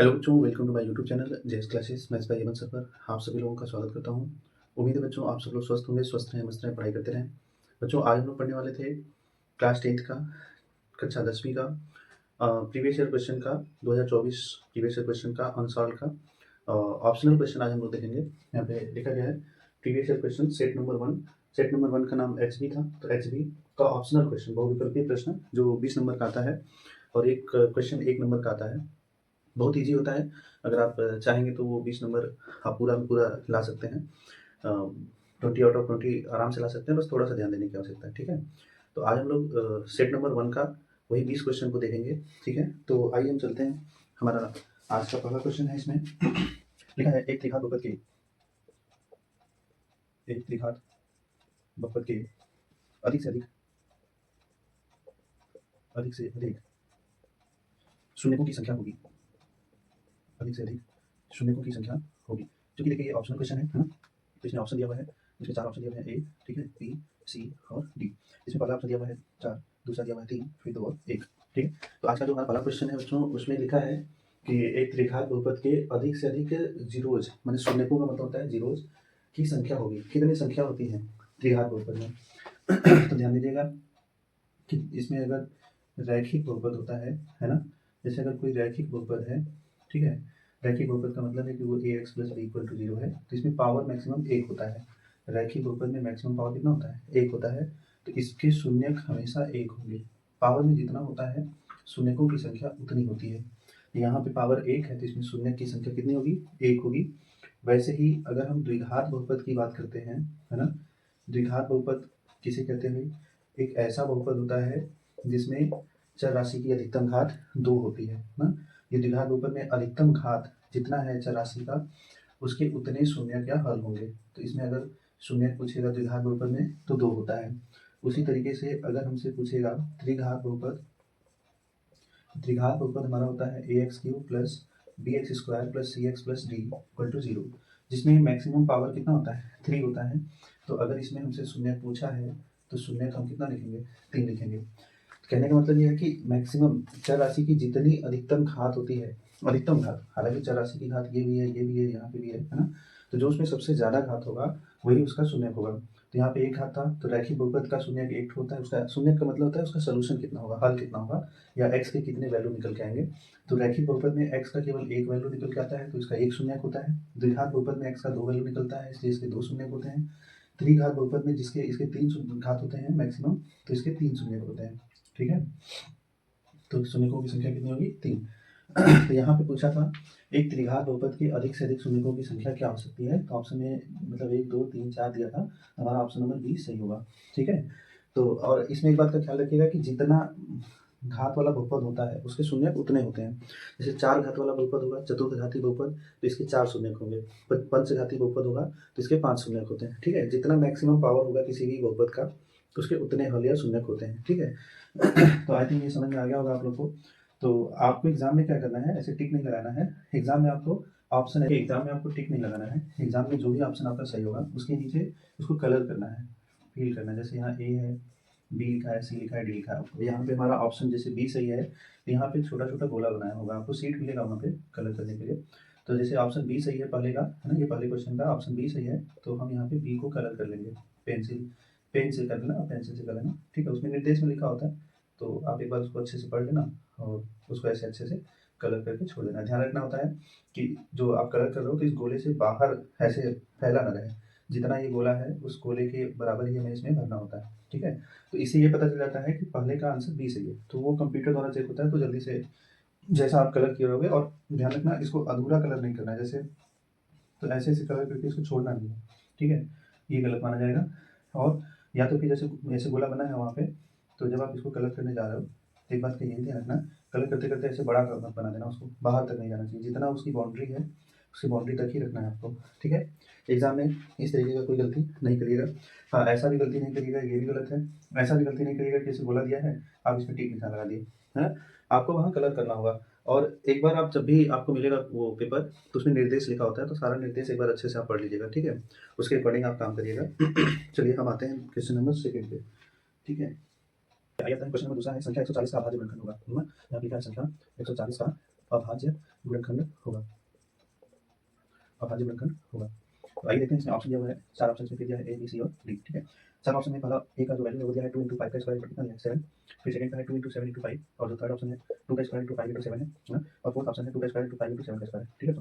Hello बच्चों, welcome to my YouTube channel JS classes maths by Hemant sir पर आप सभी लोगों का स्वागत करता हूं। उम्मीद है बच्चों आप सब लोग स्वस्थ होंगे, स्वस्थ रहें, मस्त रहें, पढ़ाई करते रहें। बच्चों आज हम लोग पढ़ने वाले थे क्लास 10th का कक्षा 10वीं का प्रीवियस ईयर क्वेश्चन का 2024 प्रीवियस ईयर क्वेश्चन का अनसॉल्व का ऑप्शनल क्वेश्चन आज हम लोग देखेंगे। यहाँ पे लिखा गया है previous year question set number 1 का नाम एचबी था, तो एचबी का ऑप्शनल क्वेश्चन बहुविकल्पीय प्रश्न जो 20 नंबर का आता है और एक क्वेश्चन 1 नंबर का आता है। बहुत ईजी होता है, अगर आप चाहेंगे तो वो 20 नंबर आप पूरा में पूरा ला सकते हैं। 20 आउट ऑफ 20 आराम से ला सकते हैं, बस थोड़ा सा ध्यान देने की आवश्यकता है, ठीक है। तो आज हम लोग सेट नंबर 1 का वही 20 क्वेश्चन को देखेंगे, ठीक है। तो आइए हम चलते हैं। हमारा आज का पहला क्वेश्चन है, इसमें लिखा है एक त्रिघात बहुपद के अधिक से अधिक शून्यकों की संख्या होगी। अधिक से अधिक शून्यकों की संख्या होगी। क्योंकि देखिए ये ऑप्शनल क्वेश्चन है ना, तो इसमें ऑप्शन दिया हुआ है, इसमें 4 ऑप्शन दिए हुए हैं, ए, ठीक है, बी, सी और डी। इसमें पहला ऑप्शन दिया हुआ है 4, दूसरा दिया हुआ है 3, फिर 2 और 1, ठीक है। तो आज का जो हमारा पहला क्वेश्चन है बच्चों, उसमें लिखा है कि एक त्रिघात बहुपद के अधिक से अधिक जीरोज, माने शून्यकों का मतलब होता है जीरोज की संख्या होगी। कितनी संख्या होती है त्रिघात बहुपद में? तो ध्यान दीजिएगा कि इसमें अगर रैखिक बहुपद होता है ना, जैसे अगर कोई रैखिक बहुपद है, ठीक है, रैखिक बहुपद का मतलब है कि वो ax plus b equal to 0 है, तो इसमें पावर मैक्सिमम 1 होता है। रैखिक बहुपद में मैक्सिमम पावर कितना होता है? 1 होता है। तो इसके शून्यक हमेशा 1 होंगे। पावर में जितना होता है शून्यकों की संख्या उतनी होती है। यहाँ पे पावर 1 है तो इसमें शून्यक की संख्या कितनी होगी? 1 होगी। वैसे ही अगर हम द्विघात बहुपद की बात करते हैं, है ना, द्विघात बहुपद किसे कहते हैं? एक ऐसा बहुपद होता है जिसमें चर राशि की अधिकतम घात 2 होती है ना। ये द्विघात बहुपद में अधिकतम घात जितना है चर राशि का, उसके उतने शून्य क्या हल होंगे। तो इसमें अगर शून्य पूछेगा द्विघात बहुपद में तो 2 होता है। उसी तरीके से अगर हमसे पूछेगा त्रिघात बहुपद हमारा होता है ax³ plus bx² plus cx plus d equal to 0, जिसमें मैक्सिमम पावर कितना होता है? 3 होता है। तो अगर इसमें हमसे शून्य पूछा है तो शून्य हम कितना लिखेंगे? 3 लिखेंगे। कहने का मतलब ये है कि मैक्सिमम चर राशि की जितनी अधिकतम घात होती है, अधिकतम घात, हालांकि चर राशि की घात ये भी है, ये भी है, यहाँ पे भी है ना, तो जो उसमें सबसे ज्यादा घात होगा वही उसका शून्यक होगा। तो यहाँ पे एक घात था, तो रैखिक बहुपद का शून्यक 1 होता है। उसका शून्यक का मतलब होता है उसका सोल्यूशन कितना होगा, हल कितना होगा, या x के कितने वैल्यू निकल के आएंगे। तो रैखिक बहुपद में x का केवल एक वैल्यू निकल के आता है, तो इसका एक शून्यक होता है। द्विघात बहुपद में x का 2 वैल्यू निकलता है, इसलिए इसके 2 शून्यक होते हैं। त्रिघात बहुपद में जिसके इसके 3 घात होते हैं मैक्सिमम, तो इसके 3 शून्यक होते हैं, ठीक है। तो शून्यकों की संख्या कितनी होगी? 3। तो यहाँ पे पूछा था एक त्रिघात बहुपद के अधिक से अधिक शून्यकों की संख्या क्या हो सकती है, तो ऑप्शन में मतलब 1 2 3 4 दिया था, हमारा ऑप्शन नंबर बी सही होगा, ठीक है। तो और इसमें एक बात का ख्याल रखिएगा कि जितना घात वाला बहुपद होता है उसके शून्यक उतने होते हैं। जैसे 4 घात वाला बहुपद होगा, चतुर्थघाती बहुपद, तो इसके 4 शून्यक होंगे। पंचघाती बहुपद होगा तो इसके 5 शून्यक होते हैं, ठीक है। जितना मैक्सिमम पावर होगा किसी भी बहुपद का, तो उसके उतने हल या शून्यक होते हैं, ठीक है। तो आई थिंक ये समझ में आ गया होगा आप लोग को। तो आपको एग्जाम में क्या करना है, ऐसे टिक नहीं लगाना है। एग्जाम में आपको ऑप्शन है, एग्जाम में आपको टिक नहीं लगाना है। एग्जाम में जो भी ऑप्शन आपका सही होगा उसके नीचे उसको कलर करना है, फिल करना है। जैसे यहाँ ए है, बी लिखा है, सी लिखा है, डी लिखा है। यहाँ पे हमारा ऑप्शन जैसे बी सही है, तो यहाँ पे छोटा छोटा गोला बनाया होगा, आपको सीट मिलेगा वहाँ पे कलर करने के लिए। तो जैसे ऑप्शन बी सही है पहले का, है ना, ये पहले क्वेश्चन का ऑप्शन बी सही है, तो हम यहाँ पे बी को कलर कर लेंगे। पेन से कर लेना, पेंसिल से कर लेना, ठीक है। उसमें निर्देश में लिखा होता है, तो आप एक बार उसको अच्छे से पढ़ लेना और उसको ऐसे अच्छे से कलर करके छोड़ देना। ध्यान रखना होता है कि जो आप कलर कर रहे हो तो इस गोले से बाहर ऐसे फैला ना रहे। जितना ये गोला है उस गोले के बराबर ही हमें इसमें भरना होता है, ठीक है। तो इससे ये पता चल जाता है कि पहले का आंसर बी सही है, तो वो कंप्यूटर द्वारा चेक होता है। तो जल्दी से जैसा आप कलर किए होगे, और ध्यान रखना इसको अधूरा कलर नहीं करना है, जैसे तो ऐसे ऐसे कलर करके इसको छोड़ना नहीं है, ठीक है, ये गलत माना जाएगा। और या तो फिर जैसे ऐसे गोला बना है वहाँ पे, तो जब आप इसको कलर करने जा रहे हो तो एक बात का यही ध्यान रखना, कलर करते करते ऐसे बड़ा मत बना देना, उसको बाहर तक नहीं जाना चाहिए। जितना उसकी बाउंड्री है उसकी बाउंड्री तक ही रखना है आपको, ठीक है। एग्जाम में इस तरीके का कोई गलती नहीं करिएगा। हाँ, ऐसा भी गलती नहीं करिएगा, ये भी गलत है। ऐसा भी गलती नहीं करिएगा कि जैसे गोला दिया है आप इसमें टिक निशान लगा दिए, है ना। आपको वहाँ कलर करना होगा। और एक बार आप जब भी आपको मिलेगा वो पेपर, तो उसमें निर्देश लिखा होता है, तो सारा निर्देश एक बार अच्छे से आप पढ़ लीजिएगा, ठीक है। उसके अकॉर्डिंग आप काम करिएगा। चलिए हम आते हैं क्वेश्चन नंबर 2 पे, ठीक है। आइए क्वेश्चन नंबर दूसरा है, संख्या 140 का अभाज्य गुणनखंड होगा, है ना। यहाँ लिखा है संख्या 140 का अभाज्य गुणनखंड होगा, अभाज्य गुणनखंड होगा। तो आइए देखते हैं, इसमें ऑप्शन दिया हुआ है, 4 ऑप्शन में फिर दिया है ए, बी, सी और डी, ठीक है। 4 ऑप्शन में पहला ए का जो वैल्यू है वो दिया है 2 × 5 का स्क्वायर कितना दिया है 7, फिर सेकंड का है 2 × 7 × 5 और जो थर्ड ऑप्शन है 2 का स्क्वायर × 5 × 7 है ना, और फोर्थ ऑप्शन है 2 का स्क्वायर × 5 × 7 का स्क्वायर, ठीक है।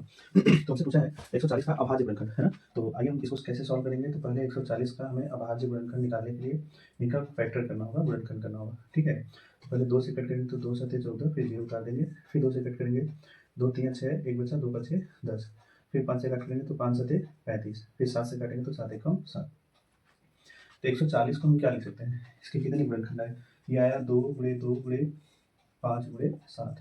तो हमसे पूछा है 140 का अभाज्य गुणनखंड, है ना। तो आइए हम इसको कैसे सॉल्व करेंगे। तो पहले 140 का हमें अभाज्य गुणनखंड निकालने के लिए इनका फैक्टर करना होगा, गुणनखंड करना होगा, ठीक है। तो पहले 2 से कट करेंगे तो 2 7 14, फिर 0 उतार देंगे, फिर 2 से कट करेंगे 2 3 6, 1 बचा, 2 5 10, फिर 5 से काट लेंगे तो 5 7 35, फिर 7 से काटेंगे तो 7 1 7। तो 140 को हम क्या लिख सकते हैं, इसके कितने गुणनखंड आए, ये आया 2 × 2 × 5 × 7।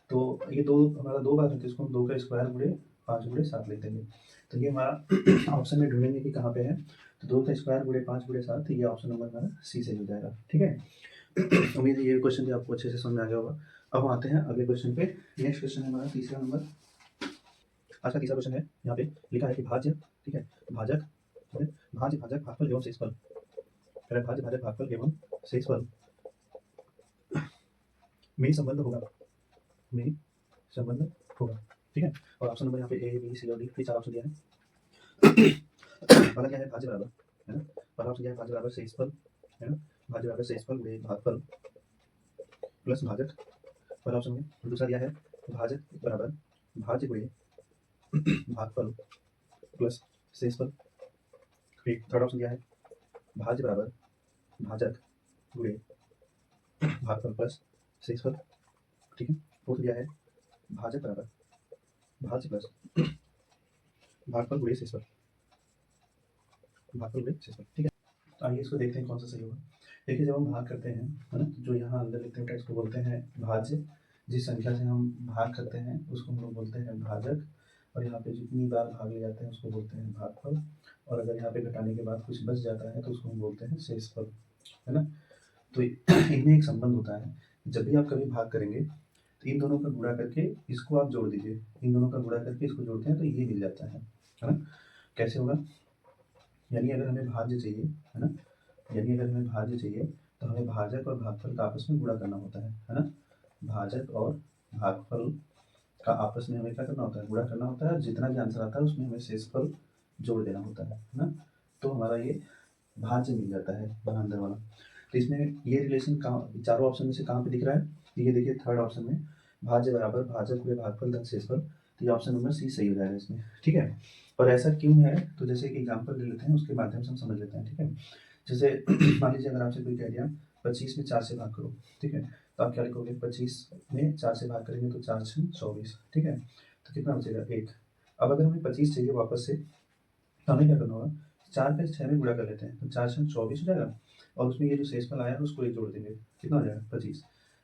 तो ये 2 हमारा 2 बार है तो इसको हम 2 का स्क्वायर × 5 × 7 लिख देंगे। तो ये हमारा ऑप्शन में ढूंढेंगे कि कहाँ पे है। तो 2 का स्क्वायर × 5 × 7, ये ऑप्शन नंबर हमारा सी से हो जाएगा, ठीक है। उम्मीद है ये क्वेश्चन भी आपको अच्छे से समझ में आ गया होगा। अब हम आते हैं अगले क्वेश्चन पे। नेक्स्ट क्वेश्चन है हमारा तीसरा नंबर। आज का तीसरा क्वेश्चन है, यहाँ पे लिखा है कि भाज्य, ठीक है, भाजक, भाज्य भाजक भागफल एवं शेषफल, कह रहा है भाज्य भाजक भागफल एवं शेषफल में संबंध होगा, में संबंध होगा, ठीक है। और ऑप्शन नंबर यहाँ पे ए, बी, सी और डी, ये 4 ऑप्शन दिया है। पहला क्या है, भाज्य बराबर, है ना। पहला ऑप्शन क्या है, भाज्य बराबर शेषफल, है ना, भाज्य बराबर शेषफल × भागफल प्लस भाजक, पहला ऑप्शन में। दूसरा दिया है भाजक बराबर भाज्य × भागफल प्लस शेषफल, फिर थर्ड ऑप्शन दिया है भाज्य बराबर भाजक × भागफल प्लस शेषफल, ठीक है। फोर्थ दिया है भाजक बराबर भाज्य प्लस भागफल × शेषफल, भागफल × शेषफल, ठीक है। तो आइए इसको देखते हैं कौन सा सही होगा। देखिए जब हम भाग करते हैं, है ना, जो यहाँ अंदर लिखते हैं टेक्स्ट को बोलते हैं भाज्य। जिस संख्या से हम भाग करते हैं उसको हम लोग बोलते हैं भाजक, और यहाँ पे जितनी बार भाग ले जाते हैं उसको बोलते हैं भागफल, और अगर यहाँ पे घटाने के बाद कुछ बच जाता है तो उसको हम बोलते हैं शेषफल, है ना। तो इनमें एक संबंध होता है, जब भी आप कभी भाग करेंगे तो इन दोनों का गुणा करके इसको आप जोड़ दीजिए, इन दोनों का गुणा करके इसको जोड़ते हैं तो ये मिल जाता है ना। कैसे होगा, यानी अगर हमें भाज्य चाहिए, है ना, यानी अगर हमें भाज्य चाहिए तो हमें भाजक और भागफल का आपस में गुणा करना होता है ना। भाजक और भागफल का आपस में हमें क्या करना होता है, गुणा करना होता है। जितना भी आंसर आता है उसमें हमें शेषफल जोड़ देना होता है ना। तो हमारा ये भाज्य मिल जाता है वहाँ अंदर वाला। तो इसमें ये रिलेशन कहाँ, चारों ऑप्शन में से कहाँ पे दिख रहा है, तो ये देखिए थर्ड ऑप्शन में, भाज्य बराबर भाजक × भागफल धन शेषफल। तो ये ऑप्शन नंबर सी सही हो जाएगा इसमें, ठीक है। और ऐसा क्यों है, तो जैसे एक एग्जाम्पल ले लेते हैं, उसके माध्यम से हम समझ लेते हैं, ठीक है। जैसे मान लीजिए अगर आपसे कोई कह दिया 25 में 4 से भाग करो, ठीक है, तो आप क्या लिखोगे, 25 में 4 से भाग करेंगे तो 4 × 24, ठीक है। तो कितना बचेगा 1। अब अगर हमें 25 चाहिए वापस से, तो हमें क्या करना होगा, 4 का 6 में गुणा कर लेते हैं तो 4 × 24 हो जाएगा, और उसमें ये जो शेषफल आया है उसको एक जोड़ देंगे, कितना हो जाएगा 25।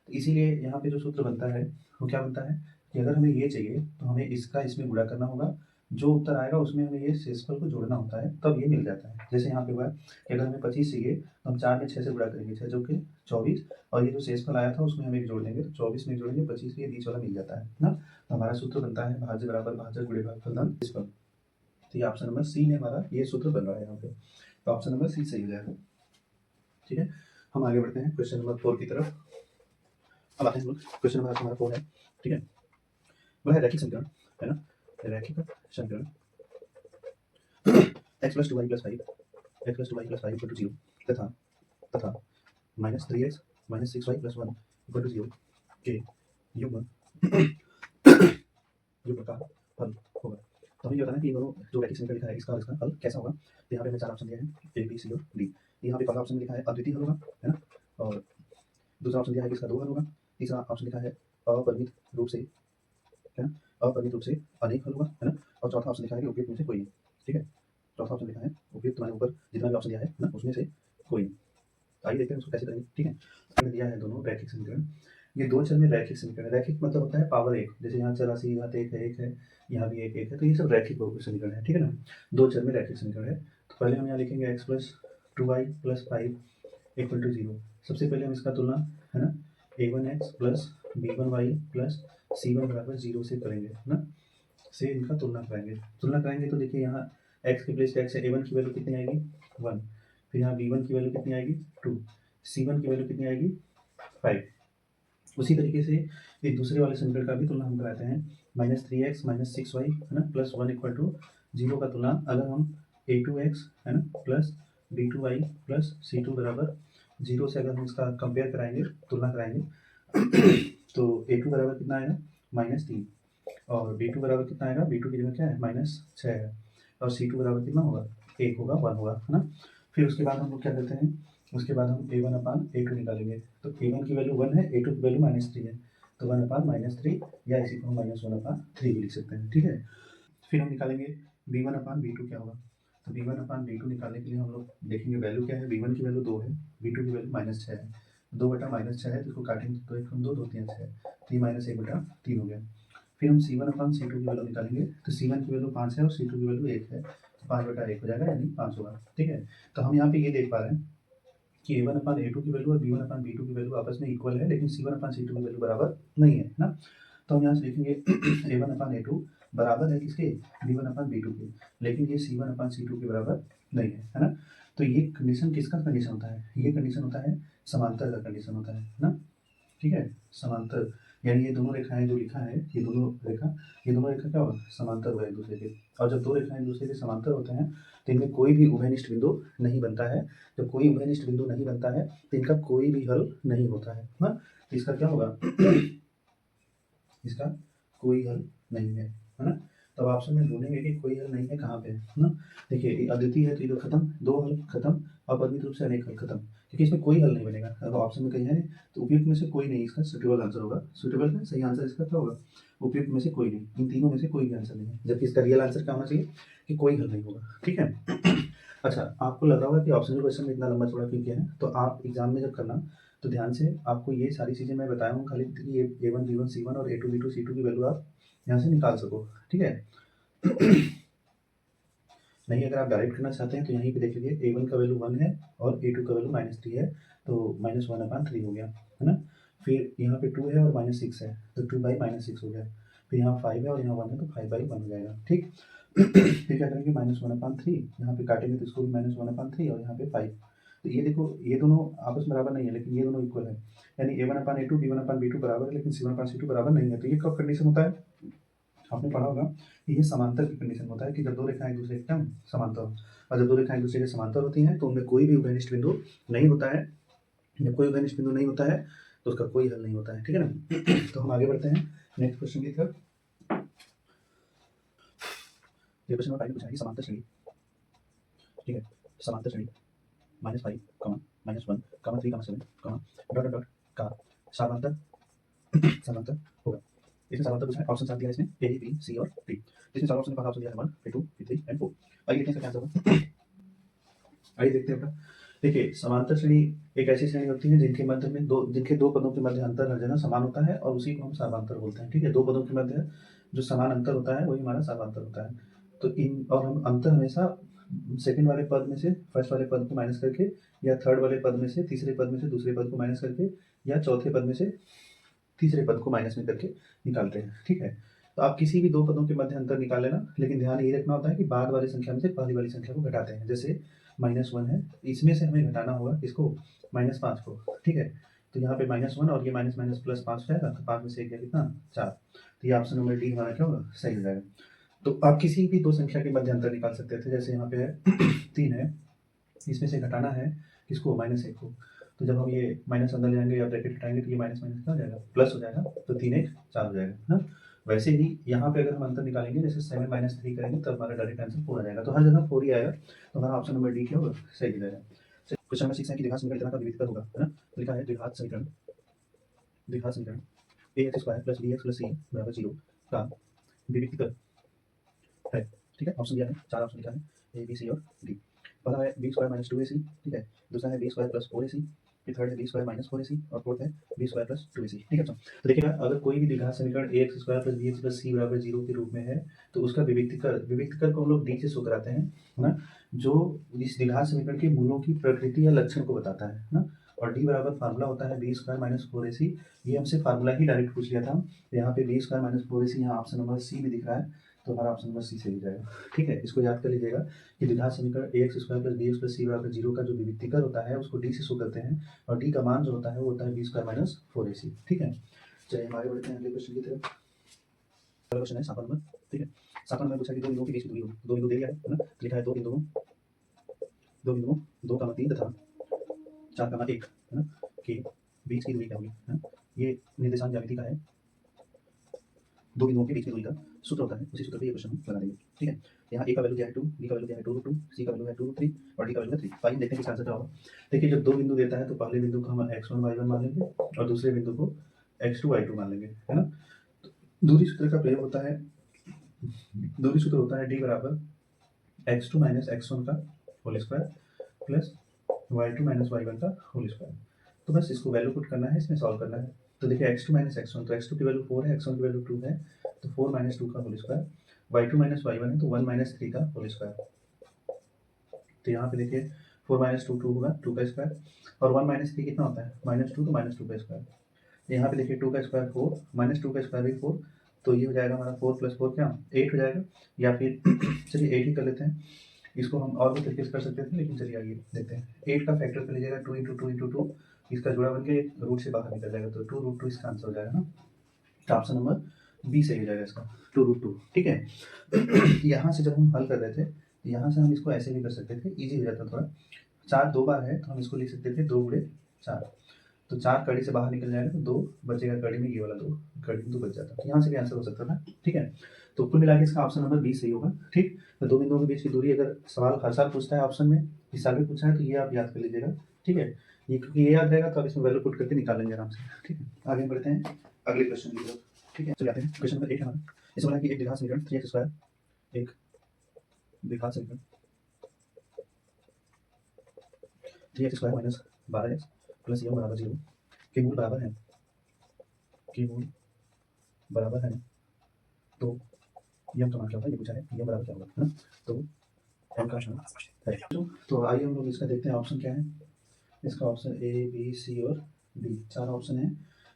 तो इसीलिए यहाँ पे जो सूत्र बनता है वो क्या बनता है कि अगर हमें ये चाहिए तो हमें इसका इसमें गुणा करना होगा, जो उत्तर आएगा उसमें हमें ये शेषफल को जोड़ना होता है, तब ये मिल जाता है। जैसे यहाँ पे हुआ कि अगर हमें 25 चाहिए तो हम 4 में 6 से गुणा करेंगे, 6 जो कि 24, और ये जो शेषफल आया था उसमें हम एक जोड़ देंगे, तो 24 में जोड़ेंगे 25, ये बीच वाला मिल जाता है ना। तो हमारा सूत्र बनता है भाज्य बराबर भाजक × भागफल धन शेषफल। तो ये ऑप्शन नंबर सी में हमारा ये सूत्र बन रहा है यहाँ पे, तो ऑप्शन नंबर सी सही हो जाएगा, ठीक है। हम आगे बढ़ते हैं क्वेश्चन नंबर 4 की तरफ। अब आते हैं हम लोग, क्वेश्चन नंबर हमारा 4 है, ठीक है। वह है रैखिक समीकरण, है ना, रैखिक समीकरण x + 2y + 5, x + 2y + 5 = 0 तथा -3x - 6y + 1 = 0 के युग्म युग्म का हल होगा। तो हमें ये बताना है कि ये दोनों जो रैखिक समीकरण लिखा है इसका और इसका हल कैसा होगा। तो यहाँ पे हमें 4 ऑप्शन दिए हैं, ए, बी, सी और डी। यहाँ पे पहला ऑप्शन में लिखा है अद्वितीय हल होगा, है ना, और दूसरा ऑप्शन दिया है कि इसका 2 हल होगा, तीसरा ऑप्शन लिखा है अपरिमित रूप से, है ना, अपरिमित रूप से अनेक हल होगा, है ना, और चौथा ऑप्शन लिखा है कि उपयुक्त में से कोई नहीं, ठीक है। चौथा ऑप्शन लिखा है उपयुक्त, मैंने ऊपर जितना भी ऑप्शन दिया है ना उसमें से कोई नहीं। आइए देखते हैं उसको कैसे करेंगे, ठीक है। मैंने दिया है दोनों रैखिक समीकरण, ये 2 चर में रैखिक समीकरण। रैखिक मतलब होता है पावर 1, जैसे यहाँ चर राशि यहाँ 1 है, यहाँ भी 1 है, तो ये सब रैखिक बहुपद समीकरण है, ठीक है ना। 2 चर में रैखिक समीकरण है। तो पहले हम यहाँ लिखेंगे x + 2y + 5 = 0। सबसे पहले हम इसका तुलना, है ना, a1x + b1y + c1 = 0 से करेंगे, है ना, से इनका तुलना कराएंगे तो देखिए यहाँ x की प्लेस x है, a1 की वैल्यू कितनी आएगी 1, फिर यहाँ b1 की वैल्यू कितनी आएगी 2, c1 की वैल्यू कितनी आएगी 5, उसी तरीके से एक दूसरे वाले समीकरण का भी तुलना हम कराते हैं, -3x -6y है ना प्लस 1 इक्वल टू 0 का तुलना अगर हम a2x है ना प्लस b2y प्लस c2 बराबर 0 से अगर हम इसका कंपेयर कराएंगे, तुलना कराएंगे तो a2 बराबर कितना आएगा -3 और b2 बराबर कितना आएगा, b2 की जगह क्या है -6 है और c2 बराबर कितना होगा 1 होगा 1 होगा है ना। फिर उसके बाद हम लोग क्या करते हैं, उसके बाद हम a1 अपान a2 निकालेंगे। तो a1 की वैल्यू 1 है, a2 की वैल्यू -3 है, तो 1 अपान -3 या इसी को हम -1 अपान 3 भी लिख सकते हैं, ठीक है। फिर हम निकालेंगे b1 अपान b2 क्या होगा, तो b1 अपान b2 निकालने के लिए हम लोग देखेंगे वैल्यू क्या है, b1 की वैल्यू 2 है, b2 की वैल्यू -6 है, 2 बटा -6 है तो इसको काटेंगे तो 1 2 2 3 6 3 -1 बटा 3 हो गया। फिर हम c1 अपान c2 की वैल्यू निकालेंगे, तो c1 की वैल्यू 5 है और c2 की वैल्यू 1 है, तो 5 बटा 1 हो जाएगा यानी 5 होगा, ठीक है। तो हम यहाँ पे ये देख पा रहे हैं कि a1 अपान a2 की वैल्यू और b1 अपान b2 की वैल्यू आपस में इक्वल है, लेकिन c1 अपान c2 की वैल्यू बराबर नहीं है ना। तो हम यहाँ से लिखेंगे a1 अपान a2 बराबर है किसके, b1 अपान b2 के, लेकिन ये c1 अपान c2 के बराबर नहीं है ना। तो ये कंडीशन किसका कंडीशन होता है, ये कंडीशन होता है समांतर का कंडीशन होता है ना, ठीक है। समांतर यानी ये दोनों रेखाएं जो लिखा है, ये दोनों रेखा क्या होगा समांतर हुआ एक दूसरे के, और जब दो रेखाएं एक दूसरे के समांतर होते हैं तो इनमें कोई भी उभयनिष्ठ बिंदु नहीं बनता है। जब कोई उभयनिष्ठ बिंदु नहीं बनता है तो इनका कोई भी हल नहीं होता है ना। तो इसका क्या होगा इसका कोई हल नहीं है ना। तब ऑप्शन में ढूंढेंगे कि कोई हल नहीं है कहाँ पे है ना। देखिए अद्वितीय है तो ये तो खत्म, दो हल खत्म, अपरिमित रूप से अनेक हल खत्म, क्योंकि इसमें कोई हल नहीं बनेगा। अगर ऑप्शन में कहीं है तो उपयुक्त में से कोई नहीं इसका सुटेबल आंसर होगा। सुटेबल का सही आंसर इसका क्या होगा, उपयुक्त में से कोई नहीं, इन तीनों में से कोई भी आंसर नहीं है, जबकि इसका रियल आंसर क्या होना चाहिए कि कोई हल नहीं होगा, ठीक है। अच्छा, आपको लग रहा होगा कि ऑप्शनल क्वेश्चन में इतना लंबा चौड़ा क्यों किया है, तो आप एग्जाम में जब करना तो ध्यान से आपको ये सारी चीज़ें मैं बताया हूँ, खाली ये A1 B1 C1 और A2 B2 C2 की वैल्यू आप यहाँ से निकाल सको, ठीक है। नहीं अगर आप डायरेक्ट करना चाहते हैं तो यहीं पे देख लीजिए A1 का वैल्यू 1 है और A2 का वैल्यू -3 है, तो -1 अपान 3 हो गया है ना। फिर यहाँ पे 2 है और -6 है तो 2 बाई -6 हो गया। फिर यहाँ 5 है और यहाँ 1 है तो 5 बाई 1 हो जाएगा, ठीक। फिर क्या करेंगे -1 अपान 3, यहाँ पे काटेंगे तो इसको भी -1 अपान 3 और यहाँ पे 5। तो ये देखो ये दोनों आपस में बराबर नहीं है, लेकिन ये दोनों इक्वल है, यानी A1 अपान A2 B1 अपान B2 बराबर है, लेकिन C1 अपान C2 बराबर नहीं है। तो ये कब कंडीशन होता है, आपने पढ़ा होगा कि ये समांतर की कंडीशन होता है कि जब दो रेखाएं एक दूसरे के एकदम समांतर हो, और जब दो रेखाएं एक दूसरे के समांतर होती हैं तो उनमें कोई भी उभयनिष्ठ बिंदु नहीं होता है। जब कोई उभयनिष्ठ बिंदु नहीं होता है तो उसका कोई हल नहीं होता है, ठीक है ना। तो हम आगे बढ़ते हैं नेक्स्ट क्वेश्चन की तरफ। ये क्वेश्चन नंबर 5 पूछा है कि समांतर श्रेणी, ठीक है, समांतर श्रेणी -5, -1, -3, -7, डॉट डॉट डॉट का समांतर समांतर होगा। इसमें समांतर पूछा है, ऑप्शन 7 दिया है इसमें A, B, C और D। इसमें चार ऑप्शन के पास ऑप्शन दिया है 1, फिर 2, फिर 3 एंड 4। आइए देखते हैं इसका क्या आंसर होगा। आइए देखते हैं अपना। देखिए समांतर श्रेणी एक ऐसी श्रेणी होती है जिनके दो पदों के मध्य अंतर हर जगह समान होता है और उसी को हम समांतर बोलते हैं, ठीक है। दो पदों के मध्य जो समान अंतर होता है वही हमारा समांतर होता है। तो इन और हम अंतर हमेशा सेकंड वाले पद में से फर्स्ट वाले पद को माइनस करके, या थर्ड वाले पद में से तीसरे पद में से दूसरे पद को माइनस करके, या चौथे पद में से तीसरे पद को माइनस में करके निकालते हैं, ठीक है। तो आप किसी भी दो पदों के मध्य अंतर निकाल लेना, लेकिन ध्यान ये रखना होता है कि बाद वाली संख्या में से पहली वाली संख्या को घटाते हैं। जैसे -1 है, इसमें से हमें घटाना होगा इसको -5 को, ठीक है। तो यहाँ पे -1 और ये माइनस माइनस प्लस 5 हो जाएगा, तो 5 में से 1 गया कितना 4। तो ये ऑप्शन नंबर डी हमारा क्या होगा, सही हो जाएगा। तो आप किसी भी दो संख्या के मध्य अंतर निकाल सकते थे। जैसे यहाँ पे है 3 है, इसमें से घटाना है किसको, -1 को। तो जब हम ये माइनस अंदर ले जाएंगे या ब्रैकेट हटाएंगे तो ये माइनस माइनस क्या हो जाएगा, प्लस हो जाएगा, तो 3 1 4 हो जाएगा ना। वैसे ही यहाँ पे अगर हम अंतर निकालेंगे, जैसे 7 - 3 करेंगे तब हमारा डायरेक्ट आंसर 4 आ जाएगा। तो हर जगह 4 ही आएगा, तो हमारा ऑप्शन नंबर डी क्या होगा, सही हो जाएगा। क्वेश्चन नंबर 6 है कि द्विघात समीकरण कितना का विविधीकरण होगा, है ना। तो लिखा है द्विघात समीकरण ax square plus bx plus c बराबर 0 का विविधीकरण है, ठीक है। ऑप्शन दिया है, चार ऑप्शन लिखा है ए बी सी और डी। पहला है बी स्क्वायर माइनस 2ac, ठीक है। दूसरा है बी स्क्वायर प्लस 4ac, फिर थर्ड है बी स्क्वायर माइनस 4ac और फोर्थ है बी स्क्वायर प्लस 2ac, ठीक है। तो देखिएगा अगर कोई भी द्विघात समीकरण A x square plus B x plus C बराबर 0 के रूप में है तो उसका विविधीकरण को हम लोग डी से शो कराते हैं, है ना, जो इस द्विघात समीकरण के मूलों की प्रकृति या लक्षण को बताता है ना। और डी बराबर फार्मूला होता है बी स्क्वायर माइनस 4ac। ये हमसे फार्मूला ही डायरेक्ट पूछ लिया था। यहाँ पे बी स्क्वायर माइनस 4ac, यहाँ ऑप्शन नंबर सी में दिख रहा है, तो हमारा ऑप्शन नंबर सी सही हो जाएगा। ठीक है, इसको याद कर लीजिएगा कि द्विघात समीकरण ax square plus bx plus c बराबर 0 का जो विविक्तिकर होता है उसको d से शो करते हैं और d का मान जो होता है वो होता है b स्क्वायर माइनस 4ac। ठीक है, चलिए हम आगे बढ़ते हैं अगले क्वेश्चन की तरफ। अगला क्वेश्चन है 7वां नंबर। ठीक है, 7वां नंबर पूछा कि दो बिंदुओं के बीच की दूरी हो, दो बिंदु दे दिया है ना, लिखा है दो बिंदुओं 2, 3 तथा 4, 1 है ना के बीच की दूरी क्या होगी, है ना। ये निर्देशांक ज्यामिति का है, दो बिंदुओं के बीच की दूरी का सूत्र होता है, उसी सूत्र पे ये क्वेश्चन हम लगा देंगे। ठीक है, यहाँ a का वैल्यू क्या है 2, b का वैल्यू क्या है 2√2, c का वैल्यू है 2√3 और d का वैल्यू है 3। आइए देखते हैं किसका आंसर क्या होगा। देखिए जब दो बिंदु देता है तो पहले बिंदु को हम x1 y1 मान लेंगे और दूसरे बिंदु को x2 y2 मान लेंगे, है ना। तो दूरी सूत्र का प्रयोग होता है, दूरी सूत्र होता है d बराबर x2 माइनस x1 का whole square plus y2 minus y1 का होल स्क्वायर। तो बस इसको वैल्यू पुट करना है, इसमें सॉल्व करना है। तो देखिए x2 माइनस x1, तो x2 की वैल्यू 4 है, x1 की वैल्यू 2 है, तो 4 माइनस 2 का whole square, y2 minus y1 है तो 1 माइनस 3 का होल स्क्वायर। तो यहाँ पे देखिए 4 माइनस 2 2 होगा, 2 का स्क्वायर और 1 माइनस 3 कितना होता है -2, तो -2 का स्क्वायर। यहाँ पे देखिए 2 का स्क्वायर 4 माइनस 2 का स्क्वायर भी 4, तो ये हो जाएगा हमारा 4 प्लस 4 क्या 8 हो जाएगा, या फिर चलिए 8 ही कर लेते हैं। इसको हम और भी तरीके से कर सकते थे, लेकिन चलिए आगे देखते हैं। 8 का फैक्टर कर लीजिएगा 2 इंटू 2 इंटू 2, इसका जुड़ा बन के रूट से बाहर निकल जाएगा, तो 2√2 इसका आंसर हो जाएगा ना। तो ऑप्शन नंबर बी सही हो जाएगा इसका, 2√2। ठीक है। यहाँ से जब हम हल कर रहे थे, यहाँ से हम इसको ऐसे भी कर सकते थे, ईजी हो जाता थोड़ा। 4 2 बार है तो हम इसको लिख सकते थे 2 गुणे 4, तो 4 कड़ी से बाहर निकल जाएगा तो 2 बचेगा कड़ी में, ये वाला 2 कड़ी में 2 बच जाता, तो यहाँ से भी आंसर हो सकता था। ठीक है, तो कुल मिला के इसका ऑप्शन नंबर बी सही होगा। ठीक, तो दो बिंदुओं के बीच की दूरी अगर सवाल हर साल पूछता है ऑप्शन में, इस साल भी पूछा है, तो ये आप याद कर लीजिएगा। ठीक है, ये क्योंकि ये याद रहेगा तो आप इसमें वैल्यू पुट करके निकाल लेंगे आराम से। ठीक है, आगे बढ़ते हैं अगले क्वेश्चन की तरफ। ठीक है, चलिए आते हैं क्वेश्चन नंबर 8 हमारा। इसमें बोला कि एक द्विघात समीकरण 3x स्क्वायर, एक द्विघात समीकरण 3x square minus 12x plus m बराबर 0 के मूल बराबर है, के मूल बराबर है, तो m का मान क्या होगा ये पूछा है, m बराबर क्या होगा, है ना। तो m का मान है, तो आइए हम लोग इसका देखते हैं ऑप्शन क्या है। इसका ऑप्शन ए बी सी और डी, 4 ऑप्शन है।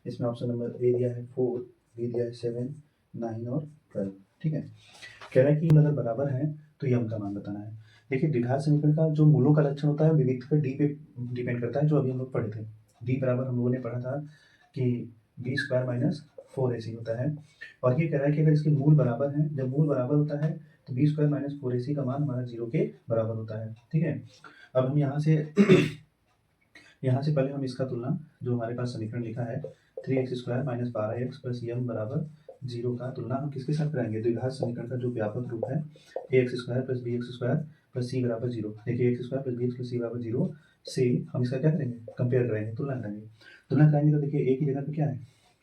इसमें ऑप्शन नंबर ए दिया है 4, बी दिया है 7, 9 और 12। ठीक है, कह रहा है कि अगर बराबर है तो यम का मान बताना है। देखिए द्विघात समीकरण का जो मूलों का लक्षण होता है विविक्त पर डी पे डिपेंड करता है, जो अभी हम लोग पढ़े थे। डी बराबर हम लोगों ने पढ़ा था कि बी स्क्वायर माइनस 4ac होता है, और ये कह रहा है कि अगर इसके मूल बराबर हैं, जब मूल बराबर होता है तो बी स्क्वायर माइनस 4ac का मान हमारा 0 के बराबर होता है। ठीक है, अब हम यहाँ से यहाँ से पहले हम इसका तुलना, जो हमारे पास समीकरण लिखा है 3x square minus 12x plus m बराबर 0 का तुलना हम किसके साथ कराएंगे, द्विघात समीकरण का जो व्यापक रूप है ax square plus bx square plus c बराबर 0। देखिए x square plus bx plus c बराबर 0 से हम इसका क्या करेंगे, कंपेयर कराएंगे, तुलना कराएंगे। तुलना कराएंगे तो देखिए a की जगह पे क्या है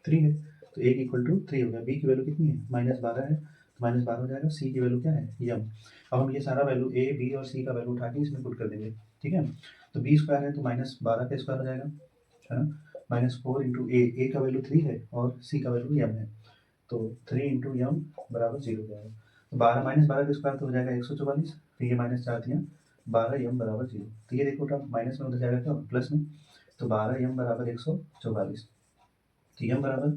3 है, तो a इक्वल टू 3 हो गया, b की वैल्यू कितनी है -12 है, तो -12 हो जाएगा, c की वैल्यू क्या है m। अब हम ये सारा वैल्यू a b और c का वैल्यू उठा के इसमें पुट कर देंगे। ठीक है, तो बी स्क्वायर है तो -12 का स्क्वायर हो जाएगा, है ना, -4 इंटू ए का वैल्यू 3 है और सी का वैल्यू m है, तो 3 इंटू m बराबर 0 हो जाएगा। तो 12 -12 का स्क्वायर तो हो जाएगा 144, फिर ये -4 दिया 12 m बराबर 0, तो ये देखो उठा माइनस में उधर जाएगा क्या प्लस में, तो 12 m बराबर 144, तो m बराबर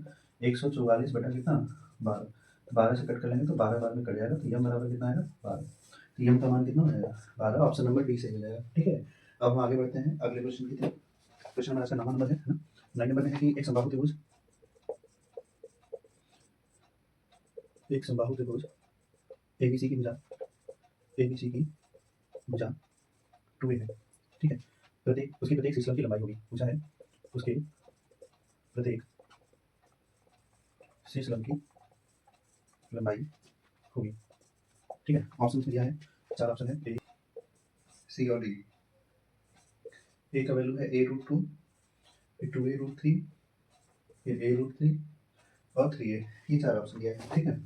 144 बटा कितना 12, तो 12 से कट कर लेंगे तो 12 बार में कट जाएगा, तो m बराबर कितना आएगा 12, तो m का मान कितना हो जाएगा 12, ऑप्शन नंबर डी सही हो जाएगा। ठीक है, अब हम आगे बढ़ते हैं अगले क्वेश्चन की तरफ। क्वेश्चन हमारा इसका 9 नंबर है ना। 9 नंबर में है कि एक समबाहु त्रिभुज एबीसी की भुजा 2a है। ठीक है, प्रत्येक शीर्षक की लंबाई होगी, पूछा है उसके प्रत्येक शीर्षक की लंबाई होगी। ठीक है, ऑप्शन दिया है, 4 ऑप्शन है, ए सी और डी। ए का वैल्यू है a√2, फिर 2a√3, फिर a√3 और 3a, ये 4 ऑप्शन दिया है। ठीक है,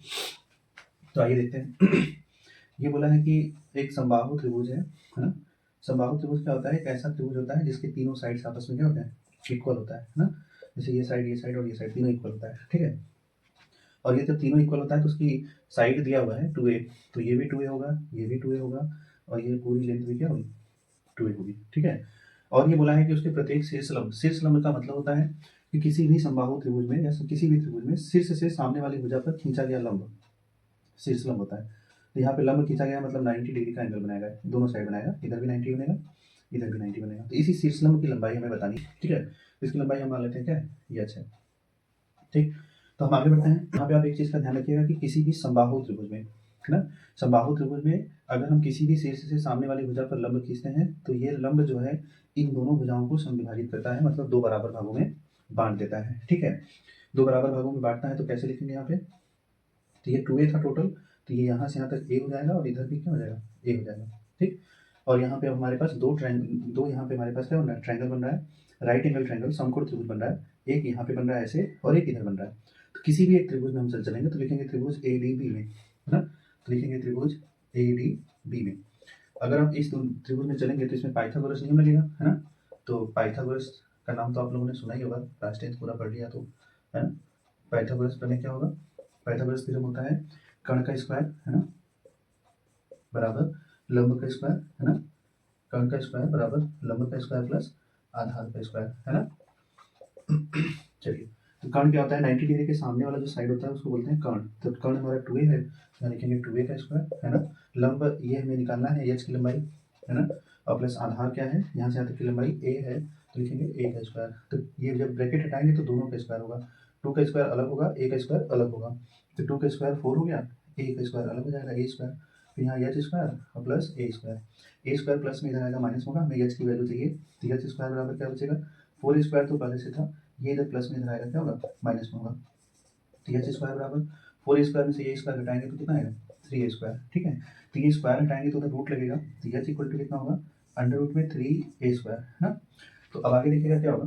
तो आइए देखते हैं। ये बोला है कि एक समबाहु त्रिभुज है ना। समबाहु त्रिभुज क्या होता है, एक ऐसा त्रिभुज होता है जिसके तीनों साइड्स आपस में क्या होते हैं, इक्वल होता है ना। जैसे ये साइड और ये साइड तीनों इक्वल होता है। ठीक है, और ये जब तीनों इक्वल होता है तो उसकी साइड दिया हुआ है 2a, तो ये भी 2a होगा, ये भी 2a होगा, और ये पूरी लेंथ भी क्या होगी 2a होगी। ठीक है, और ये बोला है कि उसके प्रत्येक शीर्ष लंब का मतलब होता है कि किसी भी समबाहु त्रिभुज में या किसी भी त्रिभुज में शीर्ष से सामने वाली भुजा पर खींचा गया लंब शीर्ष लंब होता है। तो यहाँ पे लंब खींचा गया मतलब 90 डिग्री का एंगल बनाएगा, दोनों साइड बनाएगा, इधर भी 90 बनेगा, इधर भी 90 बनेगा। तो इसी शीर्ष लंब की लंबाई हमें बतानी है, ठीक है। इसकी लंबाई हम मान लेते हैं क्या है, ये h है, ठीक। तो हम आगे बढ़ते हैं। यहाँ पे आप एक चीज़ का ध्यान रखिएगा कि किसी भी समबाहु त्रिभुज में, है ना, समबाहु त्रिभुज में अगर हम किसी भी शीर्ष से सामने वाली भुजा पर लंब खींचते हैं तो ये लंब जो है इन दोनों भुजाओं को समविभाजित करता है, मतलब दो बराबर भागों में बांट देता है, ठीक है। दो बराबर भागों में बांटता है तो कैसे लिखेंगे यहाँ पे, तो ये 2a था टोटल, तो ये यहाँ से यहाँ तक a हो जाएगा और इधर भी क्या हो जाएगा, a हो जाएगा, ठीक। और यहाँ पे अब हमारे पास दो यहाँ पे हमारे पास क्या बन रहा है, ट्रायंगल बन रहा है, राइट एंगल ट्रायंगल समकोण त्रिभुज बन रहा है, एक यहाँ पे बन रहा है ऐसे और एक इधर बन रहा है। तो किसी भी एक त्रिभुज में हम चलेंगे तो लिखेंगे त्रिभुज ADB में, है ना, तो लिखेंगे त्रिभुज ADB में। अगर आप इस त्रिभुज में चलेंगे तो इसमें पाइथागोरस नियम लगेगा, है ना। तो पाइथागोरस का नाम तो आप लोगों ने सुना ही होगा, क्लास 10 पूरा पढ़ लिया तो, है ना। पाइथागोरस प्रमेय क्या होगा, पाइथागोरस थ्योरम होता है कर्ण का स्क्वायर, है ना, बराबर लंब का स्क्वायर, है ना, कर्ण का स्क्वायर बराबर लंब का स्क्वायर प्लस आधार का स्क्वायर, है ना। चलिए, तो कर्ण क्या होता है, 90 डिग्री के सामने वाला जो साइड होता है उसको बोलते हैं कर्ण। तो कर्ण हमारा 2a है, यहाँ लिखेंगे 2a का स्क्वायर, है ना। लंब ये हमें निकालना है h की लंबाई, है ना, और प्लस आधार क्या है, यहाँ से यहाँ तक की लंबाई a है तो लिखेंगे a का स्क्वायर। तो ये जब ब्रैकेट हटाएंगे तो दोनों का स्क्वायर होगा, 2 का स्क्वायर अलग होगा, a का स्क्वायर अलग होगा। तो 2 का स्क्वायर 4 हो गया, a का स्क्वायर अलग हो जाएगा a स्क्वायर, फिर यहाँ h स्क्वायर और प्लस a स्क्वायर प्लस में इधर आएगा माइनस होगा, हमें h की वैल्यू चाहिए, तो h स्क्वायर बराबर क्या बचेगा, 4 स्क्वायर तो पहले से था, ये इधर प्लस में इधर आएगा क्या होगा, माइनस में होगा। तो h स्क्वायर बराबर 4 स्क्वायर में से ये स्क्वायर घटाएंगे तो कितना आएगा, 3 स्क्वायर, ठीक है। तो ये स्क्वायर हटाएंगे तो उधर रूट लगेगा, तो h इक्वल टू कितना होगा, अंडर रूट में 3a स्क्वायर, है ना। तो अब आगे देखिएगा क्या होगा,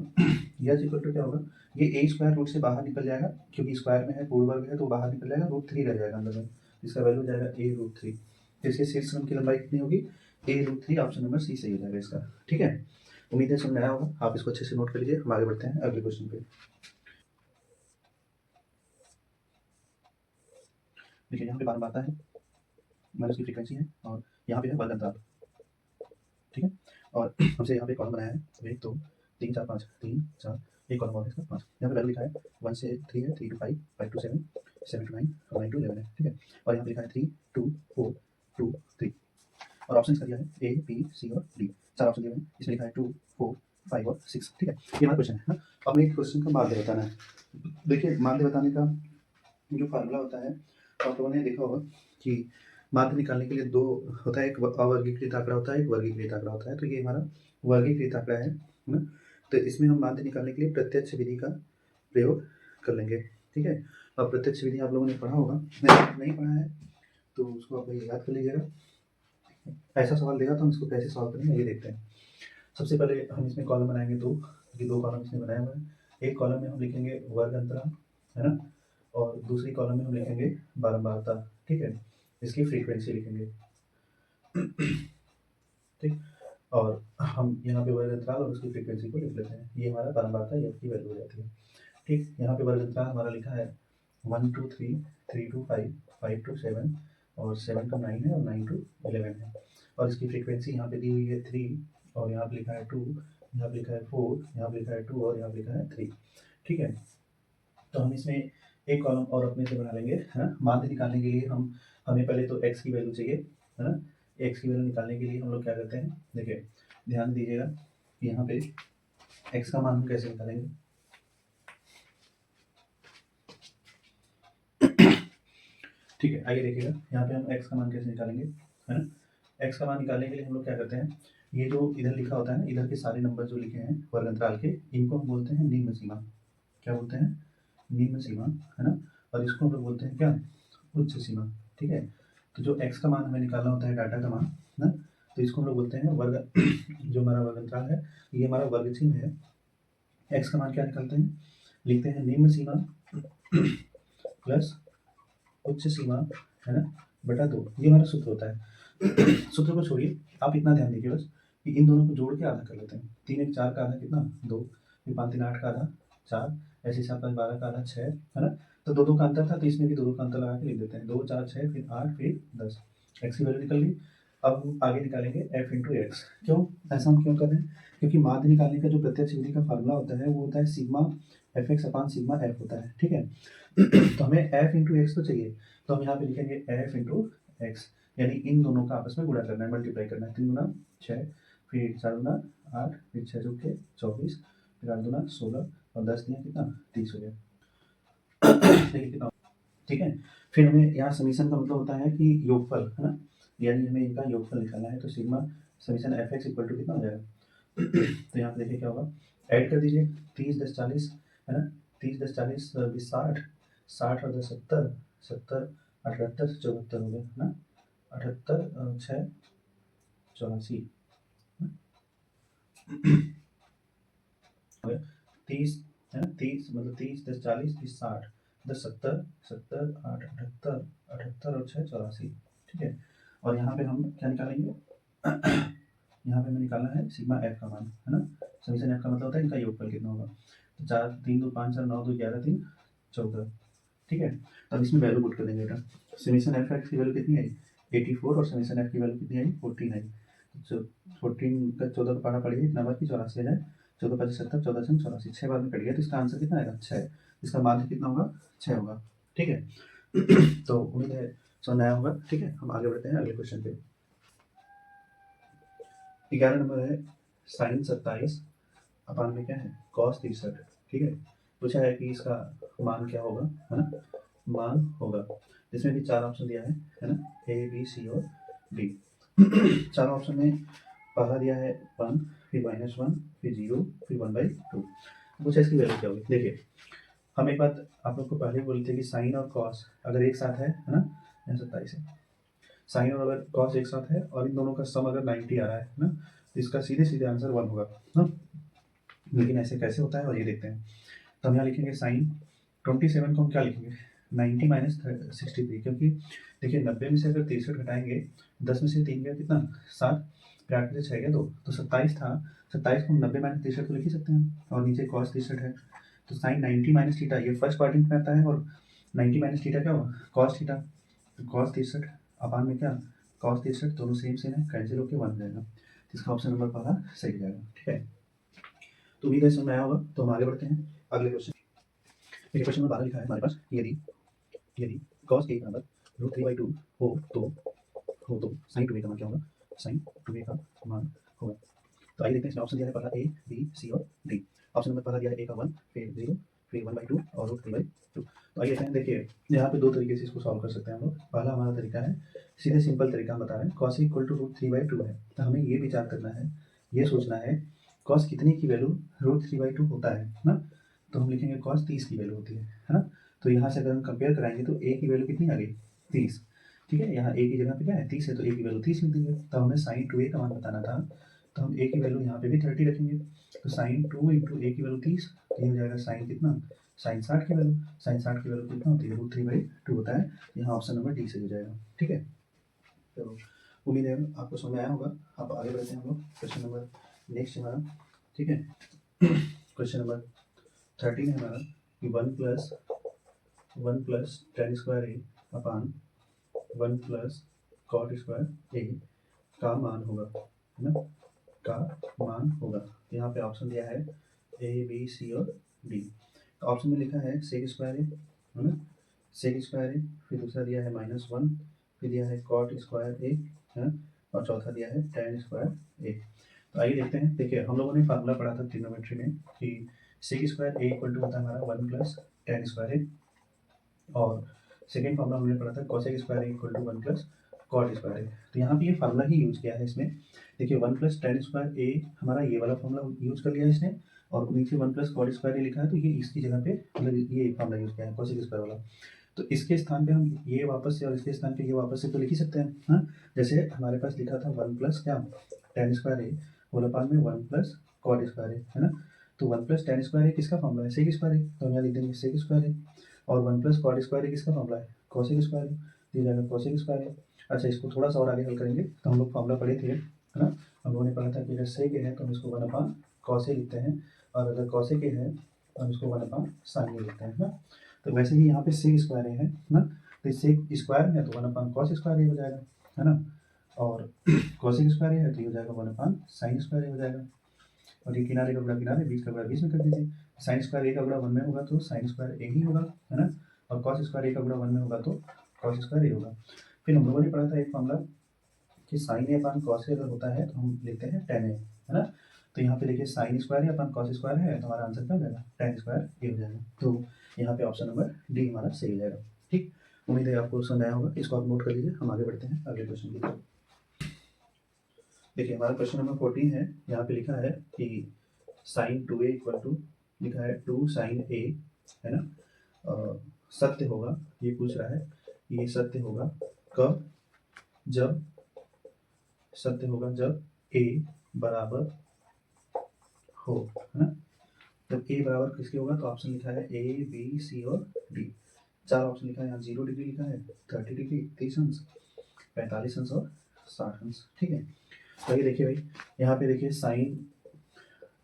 h इक्वल टू क्या होगा, ये a स्क्वायर रूट से बाहर निकल जाएगा क्योंकि स्क्वायर में है, पूर्ण वर्ग है तो बाहर निकल जाएगा, रूट 3 रह जाएगा अंदर में, इसका वैल्यू हो जाएगा a रूट 3। इसके शीर्ष लंब की लंबाई कितनी होगी, a root 3, option number C सही हो जाएगा इसका, ठीक है। उम्मीद है समझ में आया होगा, आप इसको अच्छे से नोट कर लीजिए। हम आगे बढ़ते हैं अगले क्वेश्चन पे। देखिए यहाँ पे बार आता है, माइनस की फ्रीक्वेंसी है और यहाँ पे है वर्ग अंतराल, ठीक है। और हमसे यहाँ पे कॉलम बनाया है 1 2 3 4 5, 3 4, एक कॉलम और है इसका 5, यहाँ पे वैल्यू लिखा है 1 से 3 है, 3 to 5, 5 to 7, 7 to 9 और 9 to 11 है, ठीक है। और यहाँ पे लिखा है 3 2 4 2 3 और ऑप्शन इसका दिया है A B C और D, चार ऑप्शन दिए हैं, इसमें लिखा है 2 4 5 और 6, ठीक है। ये हमारा क्वेश्चन है ना। अब एक क्वेश्चन का माध्य बताना है। देखिए माध्य बताने का जो फार्मूला होता है आप लोगों ने देखा होगा कि माध्य निकालने के लिए दो होता है, एक अवर्गीकृत आंकड़ा होता है, एक वर्गीकृत आंकड़ा होता है। तो ये हमारा वर्गीकृत आंकड़ा है ना। तो इसमें हम माध्य निकालने के लिए प्रत्यक्ष विधि का प्रयोग कर लेंगे, ठीक है। अब प्रत्यक्ष विधि आप लोगों ने पढ़ा होगा, नहीं पढ़ा है तो उसको आप याद कर लीजिएगा। ऐसा सवाल देगा तो हम इसको कैसे सॉल्व करेंगे ये देखते हैं। सबसे पहले हम इसमें कॉलम बनाएंगे दो, क्योंकि दो कॉलम इसमें बनाए हुए हैं। एक कॉलम में हम लिखेंगे वर्ग अंतराल, है ना, और दूसरी कॉलम में हम लिखेंगे बारंबारता, ठीक है, इसकी फ्रीक्वेंसी लिखेंगे, ठीक। और हम यहाँ पे वर्ग अंतराल और उसकी फ्रीक्वेंसी को लिख लेते हैं, ये हमारा बारंबारता ये की वैल्यू हो जाती है, ठीक। यहाँ पे वर्ग अंतराल हमारा लिखा है 1 to 3, 3 to 5, 5 to 7 और 7 to 9 है और 9 to 11 है। और इसकी फ्रीक्वेंसी यहाँ पे दी हुई है 3 और यहाँ पे लिखा है 2, यहाँ पे लिखा है 4, यहाँ पे लिखा है 2 और यहाँ पे लिखा है 3, ठीक है। तो हम इसमें एक कॉलम और अपने से बना लेंगे, है ना। माध्य निकालने के लिए हमें पहले तो x की वैल्यू चाहिए, है ना। x की वैल्यू निकालने के लिए हम लोग क्या करते हैं, देखिए ध्यान दीजिएगा यहाँ पे x का मान हम कैसे निकालेंगे। ठीक है, आइए देखिएगा यहाँ पे हम x का मान कैसे निकालेंगे, है ना। x का मान निकालने के लिए हम लोग क्या करते हैं, ये जो इधर लिखा होता है ना, इधर के सारे नंबर जो लिखे हैं वर्ग अंतराल के, इनको हम बोलते हैं निम्न सीमा। क्या बोलते हैं, निम्न सीमा, है ना। और इसको हम लोग बोलते हैं क्या, उच्च सीमा, ठीक है। तो जो x का मान हमें निकालना होता है, डाटा का मान, है ना, तो इसको हम लोग बोलते हैं वर्ग जो हमारा वर्ग अंतराल है, ये हमारा वर्ग चिन्ह है। x का मान क्या निकालते हैं, लिखते हैं निम्न सीमा प्लस उच्च सीमा, है ना, बटा 2, ये हमारा सूत्र होता है। सूत्र को छोड़िए, आप इतना ध्यान दीजिए बस कि इन दोनों को जोड़ के आधा कर लेते हैं। 3 1 4 का आधा कितना, 2, फिर 5 3 8 का आधा 4, ऐसे 7 5 12 का आधा 6, है ना। तो 2 2 का अंतर था तो इसमें भी 2 2 का अंतर लगा के लिख देते हैं, 2 4 6 फिर 8 फिर 10, x की वैल्यू निकल गई। अब हम आगे निकालेंगे f इंटू एक्स। क्यों ऐसा हम क्यों कर रहे हैं, क्योंकि माध्य निकालने का जो प्रत्यक्ष विधि का फार्मूला होता है वो होता है सिग्मा एफ एक्स अपान सिग्मा एफ होता है, ठीक है। तो हमें एफ इंटू एक्स तो चाहिए, तो हम यहाँ पे लिखेंगे एफ इंटू एक्स, यानी इन दोनों का आपस में गुणा करना है, मल्टीप्लाई करना है। 3 गुना 6, फिर 4 गुना 8, फिर 6 चौके 24, फिर 8 गुना 16 और 10 दिया कितना 30 हो गया। देखिए कितना, ठीक है। फिर हमें यहाँ समीशन का मतलब होता है कि योगफल, है ना, यानी हमें इनका योगफल निकालना है। तो sigma summation f x equal to कितना हो जाएगा। तो यहाँ पे देखिए क्या होगा, ऐड कर दीजिए 30 10 40, है ना, 30 10 40 20 60, 60 और 10 70, 70 78 74 हो गया, है ना, 78 6 84, 30, है ना, 30 मतलब 30 10 40 30 60 10 70 70 8 78 78 और 6 84, ठीक है। और यहाँ पे हम क्या निकालेंगे, यहाँ पे हमें निकालना है सिग्मा एफ का मान, है ना। समीशन एफ का मतलब होता है इनका योगफल कितना होगा। तो 4 3 2 5 4 9 2 11 3 14, ठीक है। तो अब इसमें वैल्यू पुट कर देंगे बेटा। समीशन एफ एक्स की वैल्यू कितनी आई 84 और समीशन एफ की वैल्यू कितनी आई 14 आई। तो 14 का 14 का पढ़ा पड़िए, एक नंबर की 84 आ जाए, 14 5 70 14 6 84, 6 बार में कट गया, तो इसका आंसर कितना आएगा 6। इसका मान कितना होगा 6 होगा, ठीक है। तो उम्मीद है समझ आया होगा, ठीक है। हम आगे बढ़ते हैं अगले क्वेश्चन पे। 11 नंबर है साइन 27 अपान में क्या है कॉस 63, ठीक है। पूछा है कि इसका मान क्या होगा, है ना, मान होगा। इसमें भी 4 ऑप्शन दिया है ना, ए बी सी और डी। 4 ऑप्शन में पहला दिया है 1, फिर -1, फिर 0, फिर 1/2। पूछा इसकी वैल्यू क्या होगी। देखिए हम एक बात आप लोग को पहले ही बोले थे कि साइन और कॉस अगर एक साथ है ना, यहाँ 27 है, साइन और अगर कॉस एक साथ है और इन दोनों का सम अगर 90 आ रहा है ना, तो इसका सीधे सीधे आंसर 1 होगा ना। लेकिन ऐसे कैसे होता है और ये देखते हैं। तो हम यहाँ लिखेंगे साइन 27 को हम क्या लिखेंगे 90 माइनस 63, क्योंकि देखिए 90 में से अगर 63 घटाएंगे, 10 में से 3 गया कितना 7, फिर 8 में से 6 गया 2, तो 27 था। 27 को हम 90 माइनस 63 तो लिख ही सकते हैं, और नीचे कॉस 63 है। तो साइन 90 माइनस थीटा ये फर्स्ट क्वाड्रेंट में आता है, और 90 माइनस थीटा क्या होगा कॉस थीटा। तो कॉस 63 अपान में क्या कॉस 63, दोनों सेम सेम है, कैंसिल होकर 1 हो जाएगा। इसका ऑप्शन नंबर पहला सही हो जाएगा, ठीक है। तो उम्मीद है समझ में आया होगा। तो हम आगे बढ़ते हैं अगले क्वेश्चन। देखिए क्वेश्चन नंबर 12 लिखा है हमारे पास, यदि cos a बराबर √3/2 हो तो sin 2a का मान क्या होगा, sin 2a का मान होगा। तो आइए देखते हैं, इसमें ऑप्शन दिया है पहला ए बी सी और डी। ऑप्शन नंबर पहला दिया है ए का 1, फिर 0, फिर 1/2 और √3/2। तो आइए देखते हैं। देखिए यहाँ पे दो तरीके से इसको सॉल्व कर सकते हैं हम लोग। पहला हमारा तरीका है सीधे सिंपल तरीका, हम बता रहे हैं cos a इक्वल टू √3/2 है, तो हमें ये विचार करना है, ये सोचना है cos कितने की वैल्यू √3/2 होता है ना। तो हम लिखेंगे cos 30 की वैल्यू होती है ना। तो यहाँ से अगर हम कंपेयर कराएंगे तो a की वैल्यू कितनी आ गई 30, ठीक है। यहाँ a की जगह पे क्या है 30 है, तो a की वैल्यू 30 लिख देंगे। तो हमें sin 2a का मान बताना था, तो हम a की वैल्यू यहाँ पे भी 30 रखेंगे। तो sin 2 इंटू a की वैल्यू 30, तो ये हो जाएगा sin कितना sin 60 की वैल्यू। sin 60 की वैल्यू कितना होती है √3/2 होता है। यहाँ ऑप्शन नंबर डी से हो जाएगा, ठीक है। तो उम्मीद है आपको समझ में आया होगा। आप आगे बढ़ते हैं हम लोग क्वेश्चन नंबर नेक्स्ट हमारा, ठीक है। क्वेश्चन नंबर 13 है हमारा कि 1 प्लस tan स्क्वायर ए अपान 1 प्लस कॉट स्क्वायर ए का मान होगा, है ना, का मान होगा। यहाँ पे ऑप्शन दिया है ए बी सी और डी। तो ऑप्शन में लिखा है सेक स्क्वायर ए, है ना, सेक स्क्वायर ए, फिर दूसरा दिया है -1, फिर दिया है कॉट स्क्वायर ए, है ना, और चौथा दिया है tan स्क्वायर ए। तो आइए देखते हैं। देखिए हम लोगों ने फार्मूला पढ़ा था ट्रिग्नोमेट्री में कि sec square A equal to होता है हमारा 1 प्लस tan स्क्वायर ए, और सेकेंड फार्मूला हमने पढ़ा था cosec square equal to 1 plus cot square A. तो यहाँ पे ये फार्मूला ही यूज किया है इसमें। देखिए 1 प्लस tan स्क्वायर ए हमारा ये वाला फार्मूला यूज कर लिया है इसने, और नीचे 1 प्लस कॉट स्क्वायर ए लिखा है, तो ये इसकी जगह पे मतलब ये फार्मूला यूज किया है कोसेक स्क्वायर वाला। तो इसके स्थान पे हम ये वापस से और इसके स्थान पे ये वापस से तो लिख ही सकते हैं, हाँ। जैसे हमारे पास लिखा था 1 प्लस क्या tan स्क्वायर ए होल अपान में 1 प्लस कॉट स्क्वायर ए, है ना। तो 1 प्लस tan स्क्वायर ए किसका फार्मूला है सेक स्क्वायर ए, तो हम यहाँ लिख देंगे सेक स्क्वायर ए। और 1 प्लस कॉट स्क्वायर ए किसका फार्मूला है कोसेक स्क्वायर ए, दिया जाएगा कोसेक स्क्वायर ए। अच्छा इसको थोड़ा सा और आगे हल करेंगे, तो हम लोग फार्मूला पढ़े थे, है ना। हम लोगों ने पढ़ा था कि अगर सेक ए है तो हम इसको 1 अपान कॉस ए लिखते हैं, और अगर कॉसेक ए है तो हम इसको 1 अपान साइन ए लिखते हैं ना। तो वैसे ही यहाँ पे सेक स्क्वायर ए है ना, तो सेक स्क्वायर है तो 1 अपान कॉस स्क्वायर ए हो जाएगा, है ना। और कॉसेक स्क्वायर ए है तो ये हो जाएगा 1 अपान साइन स्क्वायर ए हो जाएगा। और ये किनारे का बड़ा किनारे बीच का बड़ा बीच में कर दीजिए, साइन स्क्वायर ए का गुणा 1 में होगा तो साइन स्क्वायर ए ही होगा, है ना, और कॉस स्क्वायर ए का गुणा 1 में होगा तो कॉस स्क्वायर ए होगा। फिर हम लोगों ने पढ़ा था एक फॉर्मूला कि sign A upon cos A अगर होता है तो हम लिखते हैं टेन ए, है ना। तो यहाँ पे देखिए साइन स्क्वायर ए अपान कॉस स्क्वायर है तो हमारा आंसर क्या हो जाएगा, टेन स्क्वायर ए हो जाएगा। तो यहाँ पे ऑप्शन नंबर डी हमारा सही हो जाएगा। ठीक, उम्मीद है आपको समझ आया होगा। इसको आप नोट कर लीजिए। हम आगे बढ़ते हैं अगले क्वेश्चन की तरफ। देखिए हमारा क्वेश्चन नंबर 14 है। यहाँ पे लिखा है कि साइन 2a इक्वल टू, लिखा है 2 साइन ए, है ना, सत्य होगा, ये पूछ रहा है ये सत्य होगा कब, जब सत्य होगा जब a बराबर हो, है ना। जब a बराबर किसके होगा तो ऑप्शन लिखा है a b c और d, चार ऑप्शन लिखा है। यहाँ 0 डिग्री लिखा है, 30 डिग्री, 30 अंश, 45 अंश और 60 अंश। ठीक है, तो ये देखिए भाई, यहाँ पे देखिए साइन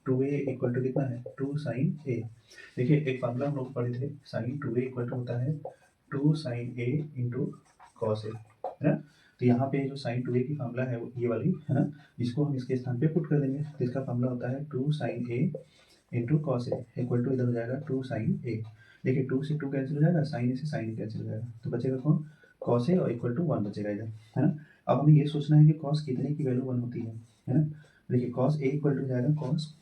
2a इक्वल टू कितना है, 2 साइन ए। देखिए एक फार्मूला हम लोग पढ़े थे, साइन 2a इक्वल टू होता है 2 साइन ए इंटू कॉस ए, है ना। तो यहाँ पे जो साइन 2a की फार्मूला है वो ये वाली, है ना, इसको हम इसके स्थान पे पुट कर देंगे। तो इसका फार्मूला होता है 2 sine A into cos A equal to, इधर हो जाएगा 2 साइन ए। देखिए 2 से 2 कैंसिल हो जाएगा, साइन ए से साइन ए कैंसिल हो जाएगा, तो बचेगा कौन, कॉस ए, और इक्वल टू 1 बचेगा इधर, है ना। अब हमें ये सोचना है कि कॉस कितने की वैल्यू 1 होती है ना। देखिए कॉस ए इक्वल टू हो जाएगा कॉस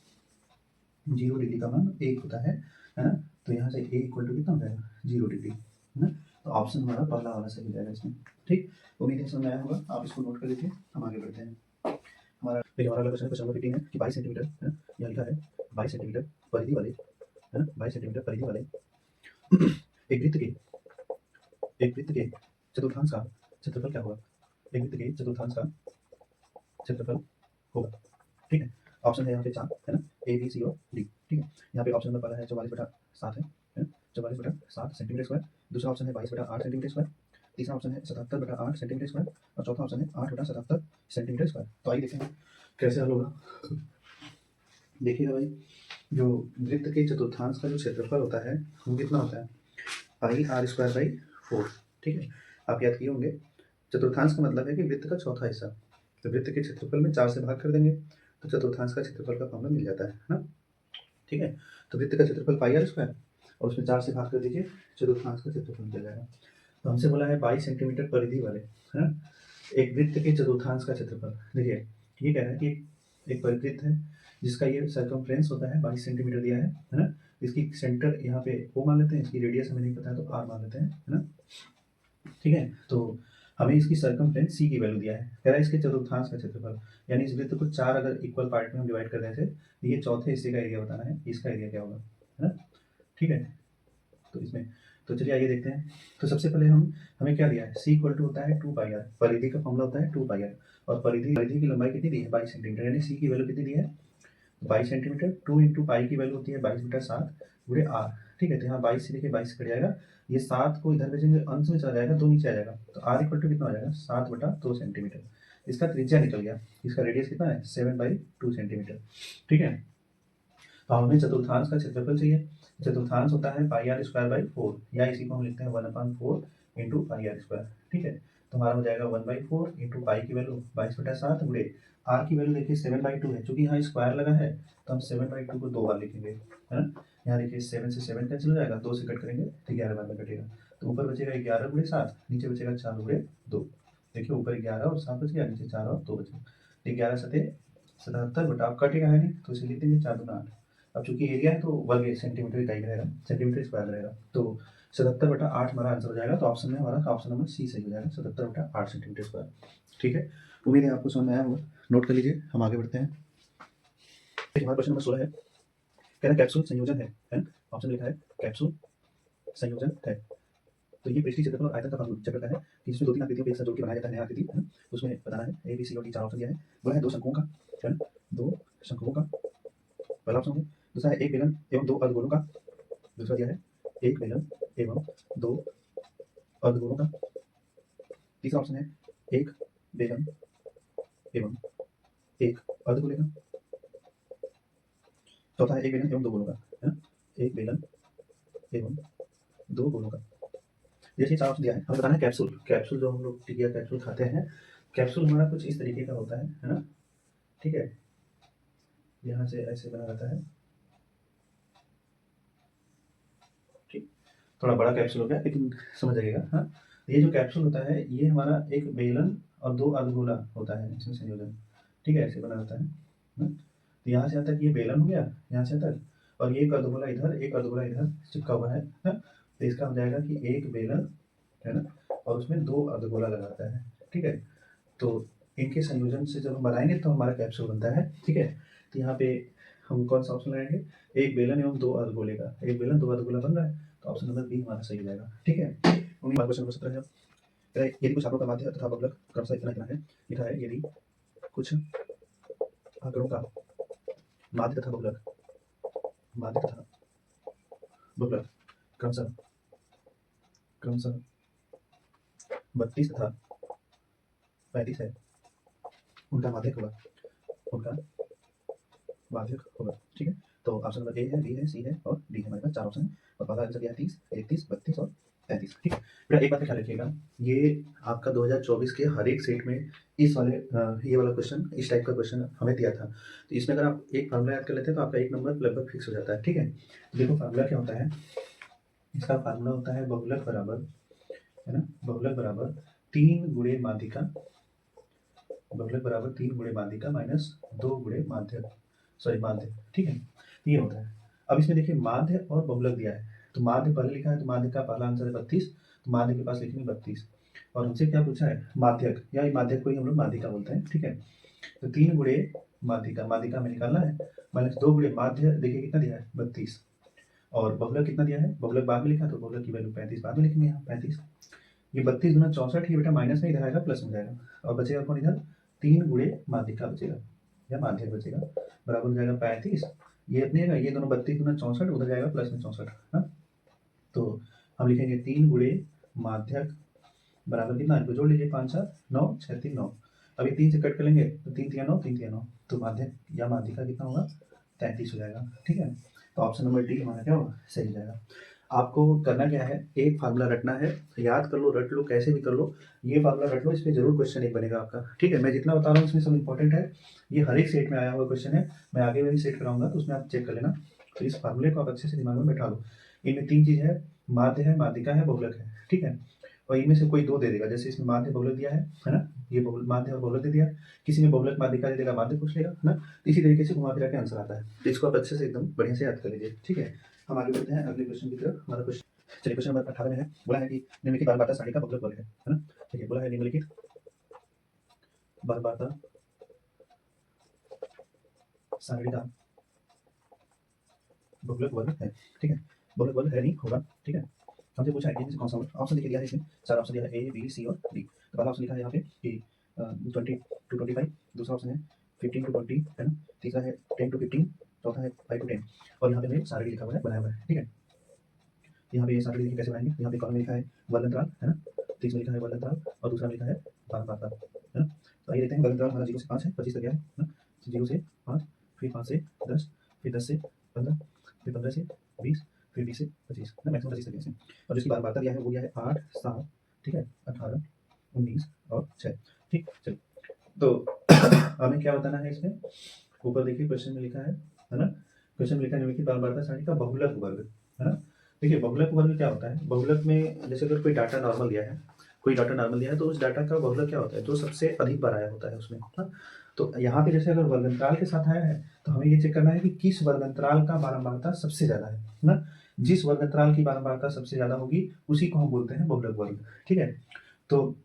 0 डिग्री का मान 1 होता है ना। तो यहाँ से ए इक्वल टू कितना हो जाएगा, 0 डिग्री, है ना। तो ऑप्शन हमारा पहला वाला सही हो जाएगा इसमें। ठीक, उम्मीद है समझ आया होगा। आप इसको नोट कर लीजिए। हम आगे बढ़ते हैं। हमारा देखिए हमारा अगला क्वेश्चन नंबर 15 है कि 22 सेंटीमीटर, है ना, यहाँ लिखा है 22 सेंटीमीटर परिधि वाले, है ना, 22 सेंटीमीटर परिधि वाले एक वृत्त के चतुर्थांश का क्षेत्रफल क्या होगा, एक वृत्त के चतुर्थांश का क्षेत्रफल होगा। ठीक है, ऑप्शन है यहाँ पे 4, है ना, ए बी सी और डी। ठीक है, यहाँ पे ऑप्शन नंबर पहला है 44/7 है ना, 44/7 सेंटीमीटर स्क्वायर। दूसरा ऑप्शन है 22/8 सेंटीमीटर स्क्वायर। तीसरा ऑप्शन है 77/8 सेंटीमीटर स्क्वायर, और चौथा ऑप्शन है 8/77 सेंटीमीटर स्क्वायर। तो आइए देखते हैं कैसे हल होगा। देखिएगा भाई, जो वृत्त के चतुर्थांश का जो क्षेत्रफल होता है वो कितना होता है, पाई आर स्क्वायर बाई 4। ठीक है, आप याद किए होंगे, चतुर्थांश का मतलब है कि वृत्त का चौथा हिस्सा। तो वृत्त के क्षेत्रफल में 4 से भाग कर देंगे तो चतुर्थांश का क्षेत्रफल का फॉर्मूला मिल जाता है ना। ठीक है, तो वृत्त का क्षेत्रफल पाई आर स्क्वायर, और उसमें 4 से भाग कर दीजिए, चतुर्थांश का क्षेत्रफल मिल जाएगा। तो हमसे बोला है 22 सेंटीमीटर परिधि वाले, है ना, एक वृत्त के चतुर्थांश का क्षेत्रफल। देखिए ये कह रहा है कि एक परिवृत्त है जिसका ये सर्कमफ्रेंस होता है 22 सेंटीमीटर दिया है ना। इसकी सेंटर यहाँ पे ओ मान लेते हैं, इसकी रेडियस हमें नहीं पता है तो आर मान लेते हैं, है ना। ठीक है, तो हमें इसकी सर्कमफ्रेंस सी की वैल्यू दिया है, कह रहा है इसके चतुर्थांश का क्षेत्रफल, यानी इस वृत्त को 4 अगर इक्वल पार्ट में हम डिवाइड कर दें तो ये चौथे हिस्से का एरिया बताना है, इसका एरिया क्या होगा, है ना। ठीक है, तो इसमें तो चलिए आइए देखते हैं। तो सबसे पहले हमें क्या दिया है, सी इक्वल टू होता है 2 पाई आर, परिधि का फॉर्मूला होता है 2 पाई आर, और परिधि की लंबाई कितनी दी है, 22 सेंटीमीटर, यानी सी की वैल्यू कितनी दी है, 22 सेंटीमीटर। 2 इंटू पाई की वैल्यू होती है 22/7 गुणे आर। ठीक है, तो यहाँ 22 से देखिए 22 कट जाएगा, ये 7 को इधर भेजेंगे अंश में चला जाएगा, 2 नीचे आ जाएगा, तो आर इक्वल टू कितना हो जाएगा, 7/2 सेंटीमीटर। इसका त्रिज्या निकल गया, इसका रेडियस कितना है, 7/2 सेंटीमीटर। ठीक है, तो हमें चतुर्थांश का क्षेत्रफल चाहिए। चतुर्थांश होता है पाई आर स्क्वायर बाई 4, या इसी को हम लिखते हैं 1/4 इंटू पाई आर स्क्वायर। ठीक है, तो हमारा हो जाएगा 1/4 इंटू पाई की वैल्यू 22/7 गुणे आर की वैल्यू देखिए 7/2 है, चूंकि यहाँ स्क्वायर लगा है तो हम 7/2 को 2 बार लिखेंगे, है ना। यहाँ देखिए 7 से 7 कैंसिल हो जाएगा, 2 से कट करेंगे तो 11 बार में कटेगा, तो ऊपर बचेगा 11 गुणे 7, नीचे बचेगा 4 गुणे 2। देखिए ऊपर 11 और 7 बच गया, नीचे 4 और 2 बचेगा, 11 सते 77 बटा, आप कटेगा है नहीं तो इसे लिख देंगे 4 दूना 8। अब चूंकि एरिया है तो वर्ग सेंटीमीटर इकाई में रहेगा, सेंटीमीटर स्क्वायर रहेगा, तो 77/8 हमारा आंसर हो जाएगा। तो ऑप्शन में हमारा ऑप्शन नंबर सी सही हो जाएगा, 77/8 सेंटीमीटर स्क्वायर। ठीक है, उम्मीद है आपको समझ में आया होगा। नोट कर लीजिए, हम आगे बढ़ते हैं। हमारा क्वेश्चन नंबर 16 है, कह रहा कैप्सूल संयोजन है ना, ऑप्शन लिखा है कैप्सूल संयोजन है। तो ये पृष्ठीय क्षेत्रफल और आयतन का चक्र का है कि जिसमें 2-3 आकृतियों को एक साथ जोड़ के बनाया जाता है नया आकृति, है ना। तो उसमें बताना है ए बी सी और डी 4 ऑप्शन दिया है, बोला है 2 शंकुओं का, है ना, 2 शंकुओं का पहला ऑप्शन है। दूसरा है 1 बेलन एवं 2 अर्धगोलों का, दूसरा दिया है 1 बेलन एवं 2 अर्धगोलों का। तीसरा ऑप्शन है 1 बेलन एवं 1 अर्धगोले का। चौथा है 1 बेलन एवं 2 गोलों का, है ना, 1 बेलन एवं 2 गोलों का। जैसे 4 ऑप्शन दिया है, हमें बताना है कैप्सूल। कैप्सूल जो हम लोग टिकिया कैप्सूल खाते हैं, कैप्सूल हमारा कुछ इस तरीके का होता है ना। ठीक है, यहाँ से ऐसे बना रहता है, थोड़ा बड़ा कैप्सूल हो गया लेकिन समझ जाइएगा। हाँ, ये जो कैप्सूल होता है ये हमारा एक बेलन और 2 अर्धगोला होता है इसमें संयोजन, ठीक है? ऐसे बना होता है। तो यहाँ से यहाँ तक ये बेलन हो गया, यहाँ से यहाँ तक, और ये एक अर्धगोला इधर, एक अर्धगोला इधर चिपका हुआ है। तो इसका हो जाएगा कि एक बेलन, है ना? और उसमें 2 अर्धगोला लगा होता है, ठीक है? तो इनके संयोजन से जब हम बनाएँगे तो हमारा कैप्सूल बनता है, ठीक है? तो यहाँ पे हम कौन सा ऑप्शन लगाएँगे? एक बेलन एवं 2 अर्धगोले का, एक बेलन 2 अर्धगोला बन रहा है, तो ऑप्शन नंबर बी हमारा सही हो जाएगा, ठीक है? उम्मीद क्वेश्चन नंबर 17 है। कह रहा है यदि कुछ आंकड़ों का माध्य तथा बगलक क्रमशः इतना इतना है, लिखा है यदि कुछ आंकड़ों का माध्य तथा बगलक क्रमशः 32 तथा 35 है, उनका माध्यक होगा, ठीक है? तो ऑप्शन नंबर ए है, बी है, सी है और डी है। हमारे पास 4 ऑप्शन है और पहला आंसर दिया है 30, 31, 32 और 33, ठीक है? बेटा एक बात का ख्याल रखिएगा, ये आपका 2024 के हर एक सेट में इस वाले ये वाला क्वेश्चन, इस टाइप का क्वेश्चन हमें दिया था। तो इसमें अगर आप एक फार्मूला याद कर लेते हैं तो आपका 1 नंबर लगभग फिक्स हो जाता है, ठीक है? तो देखो फार्मूला क्या होता है, इसका फार्मूला होता है बहुलक बराबर, है ना? बहुलक बराबर 3 गुणे माध्यिका, बहुलक बराबर 3 गुणे माध्यिका माइनस 2 गुणे माध्य, ठीक है? ये होता है। अब इसमें देखिए माध्य और बहुलक दिया है, तो माध्य पहले लिखा है तो माध्य का पहला आंसर है 32, तो माध्य के पास लिखेंगे 32 और हमसे क्या पूछा है माध्यक, या माध्यक को ही हम लोग माध्यिका बोलते हैं, ठीक है? तो 3 गुणे माध्यिका, माध्यिका में निकालना है, माइनस 2 गुणे माध्य, देखिए कितना दिया है 32 और बहुलक कितना दिया है, बहुलक बाद में लिखा तो बहुलक की वैल्यू 35 बाद में लिखेंगे यहाँ 35। ये 32 गुना 64, ये बेटा माइनस में इधर आएगा प्लस में जाएगा और बचेगा कौन इधर 3 गुणे माध्यिका बचेगा या माध्यक बचेगा, बराबर हो जाएगा 35, ये अपने ये दोनों 32 गुना 64 उधर जाएगा प्लस में 64, हाँ? तो हम लिखेंगे 3 गुणे माध्यक बराबर कितना, इनको जोड़ लीजिए 5 4 9 6 3 9, अभी 3 से कट कर लेंगे तो 3 3 9 3 3 9, तो माध्यक या माध्यिका कितना होगा 33 हो जाएगा, ठीक है? तो ऑप्शन नंबर डी हमारा क्या होगा सही हो जाएगा। आपको करना क्या है, एक फार्मूला रटना है, याद कर लो, रट लो, कैसे भी कर लो, ये फार्मूला रट लो, इस पे जरूर क्वेश्चन एक बनेगा आपका, ठीक है? मैं जितना बता रहा हूँ इसमें सब इंपॉर्टेंट है, ये हर एक सेट में आया हुआ क्वेश्चन है, मैं आगे में भी सेट कराऊंगा तो उसमें आप चेक कर लेना। तो इस फार्मूले को आप अच्छे से दिमाग में बैठा लो, इनमें 3 चीज है, माध्य है, माध्यिका है, बहुलक है, ठीक है? और इनमें से कोई 2 दे देगा, जैसे इसमें माध्य बहुलक दिया है ना? ये माध्य और बहुलक दे दिया, किसी में बहुलक माध्यिका दे देगा, माध्य पूछ लेगा, है ना? तो इसी तरीके से घुमा फिरा के आंसर आता है, तो इसको आप अच्छे से एकदम बढ़िया से याद कर लीजिए, ठीक है? हम आगे बढ़ते हैं अगले क्वेश्चन की तरफ। हमारा क्वेश्चन, चलिए क्वेश्चन नंबर 18 में है, बोला है कि निम्नलिखित बारंबारता सारणी का बहुलक वर्ग है ना? ठीक है, बोला है निम्नलिखित बारंबारता सारणी का बहुलक वर्ग है, ठीक है? बहुलक वर्ग है नहीं होगा, ठीक है? हमसे पूछा है कि इनमें से कौन सा होगा, ऑप्शन देखिए दिया है इसमें, 4 ऑप्शन दिया है ए बी सी और डी। तो पहला ऑप्शन लिखा है यहाँ पे कि 20 to 25, दूसरा ऑप्शन है 15 to 20, है ना? तीसरा है 10 to 15, चौथा है 5 to 10 और यहाँ पे हमें सारणी लिखा हुआ है, बनाया हुआ है, ठीक है? यहाँ पे ये सारणी देखिए कैसे बनाएंगे, यहाँ पे कॉलम में लिखा है वर्गंतराल, है ना? तो इसमें लिखा है वर्गंतराल और दूसरा में लिखा है बारंबारता, है ना? तो आइए देखते हैं, वर्गंतराल हमारा 0 से 5 है, 25 तक गया है ना? 0 से 5, फिर 5 से 10, फिर 10 से 15, फिर 15 से 20, फिर 20 से 25, है ना? मैक्सिमम 25 तक गया इसमें। और जिसकी बारंबारता दिया है वो दिया है 8 7, ठीक है? 18 19 और 6, ठीक? चलिए, तो हमें क्या बताना है इसमें, ऊपर देखिए क्वेश्चन में लिखा है ना? क्वेश्चन में लिखा है निम्नलिखित बारंबारता सारणी का बहुलक वर्ग, है ना? देखिए बहुलक वर्ग क्या होता है, बहुलक में जैसे अगर कोई डाटा नॉर्मल दिया है, तो उस डाटा का बहुलक क्या होता है, जो सबसे अधिक बार आया होता है उसमें, हाँ? तो यहाँ पे जैसे अगर वर्गंतराल के साथ आया है तो हमें ये चेक करना है कि किस वर्गंतराल का बारंबारता सबसे ज्यादा है ना? जिस वर्गंतराल की बारंबारता सबसे ज्यादा होगी उसी को हम बोलते हैं बहुलक वर्ग, ठीक है? तो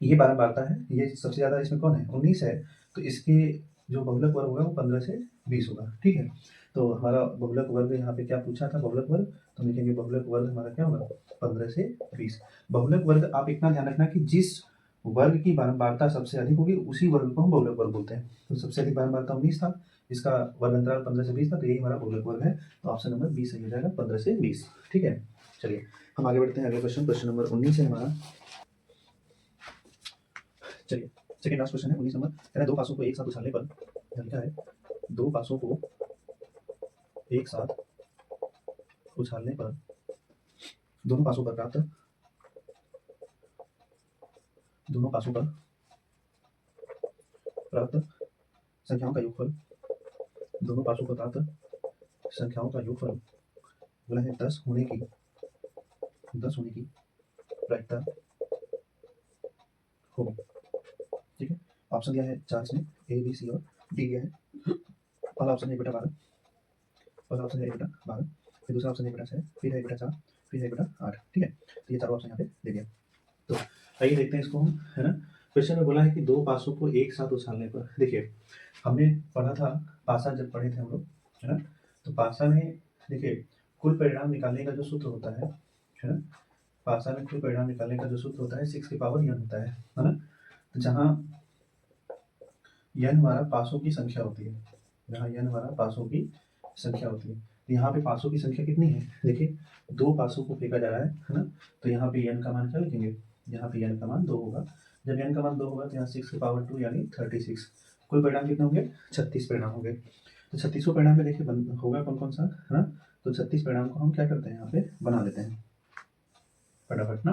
ये बारंबारता है, ये सबसे ज्यादा इसमें कौन है 19 है, तो इसके जो बहुलक वर्ग होगा वो 15 से 20 होगा, ठीक है? तो हमारा बहुलक वर्ग यहाँ पे क्या पूछा था, बहुलक वर्ग, तो हम लिखेंगे बहुलक वर्ग हमारा क्या होगा 15 से 20। बहुलक वर्ग आप इतना ध्यान रखना कि जिस वर्ग की बारंबारता सबसे अधिक होगी उसी वर्ग को हम बहुलक वर्ग बोलते हैं। तो सबसे अधिक बारंबारता 19 था, इसका वर्गंतराल 15 से 20 था, तो यही हमारा बहुलक वर्ग है, तो ऑप्शन नंबर बी सही हो जाएगा 15 से 20, ठीक है? चलिए हम आगे बढ़ते हैं, अगले क्वेश्चन, क्वेश्चन नंबर 19 है हमारा। चलिए सेकंड लास्ट क्वेश्चन है 19 नंबर, कह रहा है दो पासों को एक साथ उछालने पर, लिखा है दो पासों को एक साथ उछालने पर दोनों पासों पर प्राप्त संख्याओं का योगफल, दोनों पासों पर प्राप्त संख्याओं का योगफल बोला है 10 होने की 10 होने की प्रायिकता होगी। ठीक है, ऑप्शन दिया है 4 इसमें, ए बी सी और डी दिया है। पहला ऑप्शन है 1/12, पहला ऑप्शन है 1/12, फिर दूसरा ऑप्शन है 1/6, फिर है 1/4, फिर है 1/8। ठीक है, तो ये चारों ऑप्शन यहाँ पे दे दिया। तो आइए देखते हैं इसको हम, है ना। क्वेश्चन में बोला है कि दो पासों को एक साथ उछालने पर, देखिए हमने पढ़ा था पासा, जब पढ़े थे हम लोग, है ना। तो पासा में देखिए कुल परिणाम निकालने का जो सूत्र होता है ना, पासा में कुल परिणाम निकालने का जो सूत्र होता है 6 की पावर n होता है ना। तो जहाँ n हमारा पासों की संख्या होती है, जहाँ n हमारा पासों की संख्या होती है, तो यहाँ पे पासों की संख्या कितनी है, देखिए दो पासों को फेंका जा रहा है ना। तो यहाँ पे n का मान क्या लिखेंगे, यहाँ पे n का मान 2 होगा। जब n का मान 2 होगा तो यहाँ 6 की पावर 2 यानी 36। कुल परिणाम कितने होंगे, 36 परिणाम होंगे। तो 36 परिणाम में देखिए होगा कौन कौन सा, है ना। तो 36 परिणाम को हम क्या करते हैं, यहाँ पे बना लेते हैं फटाफट ना।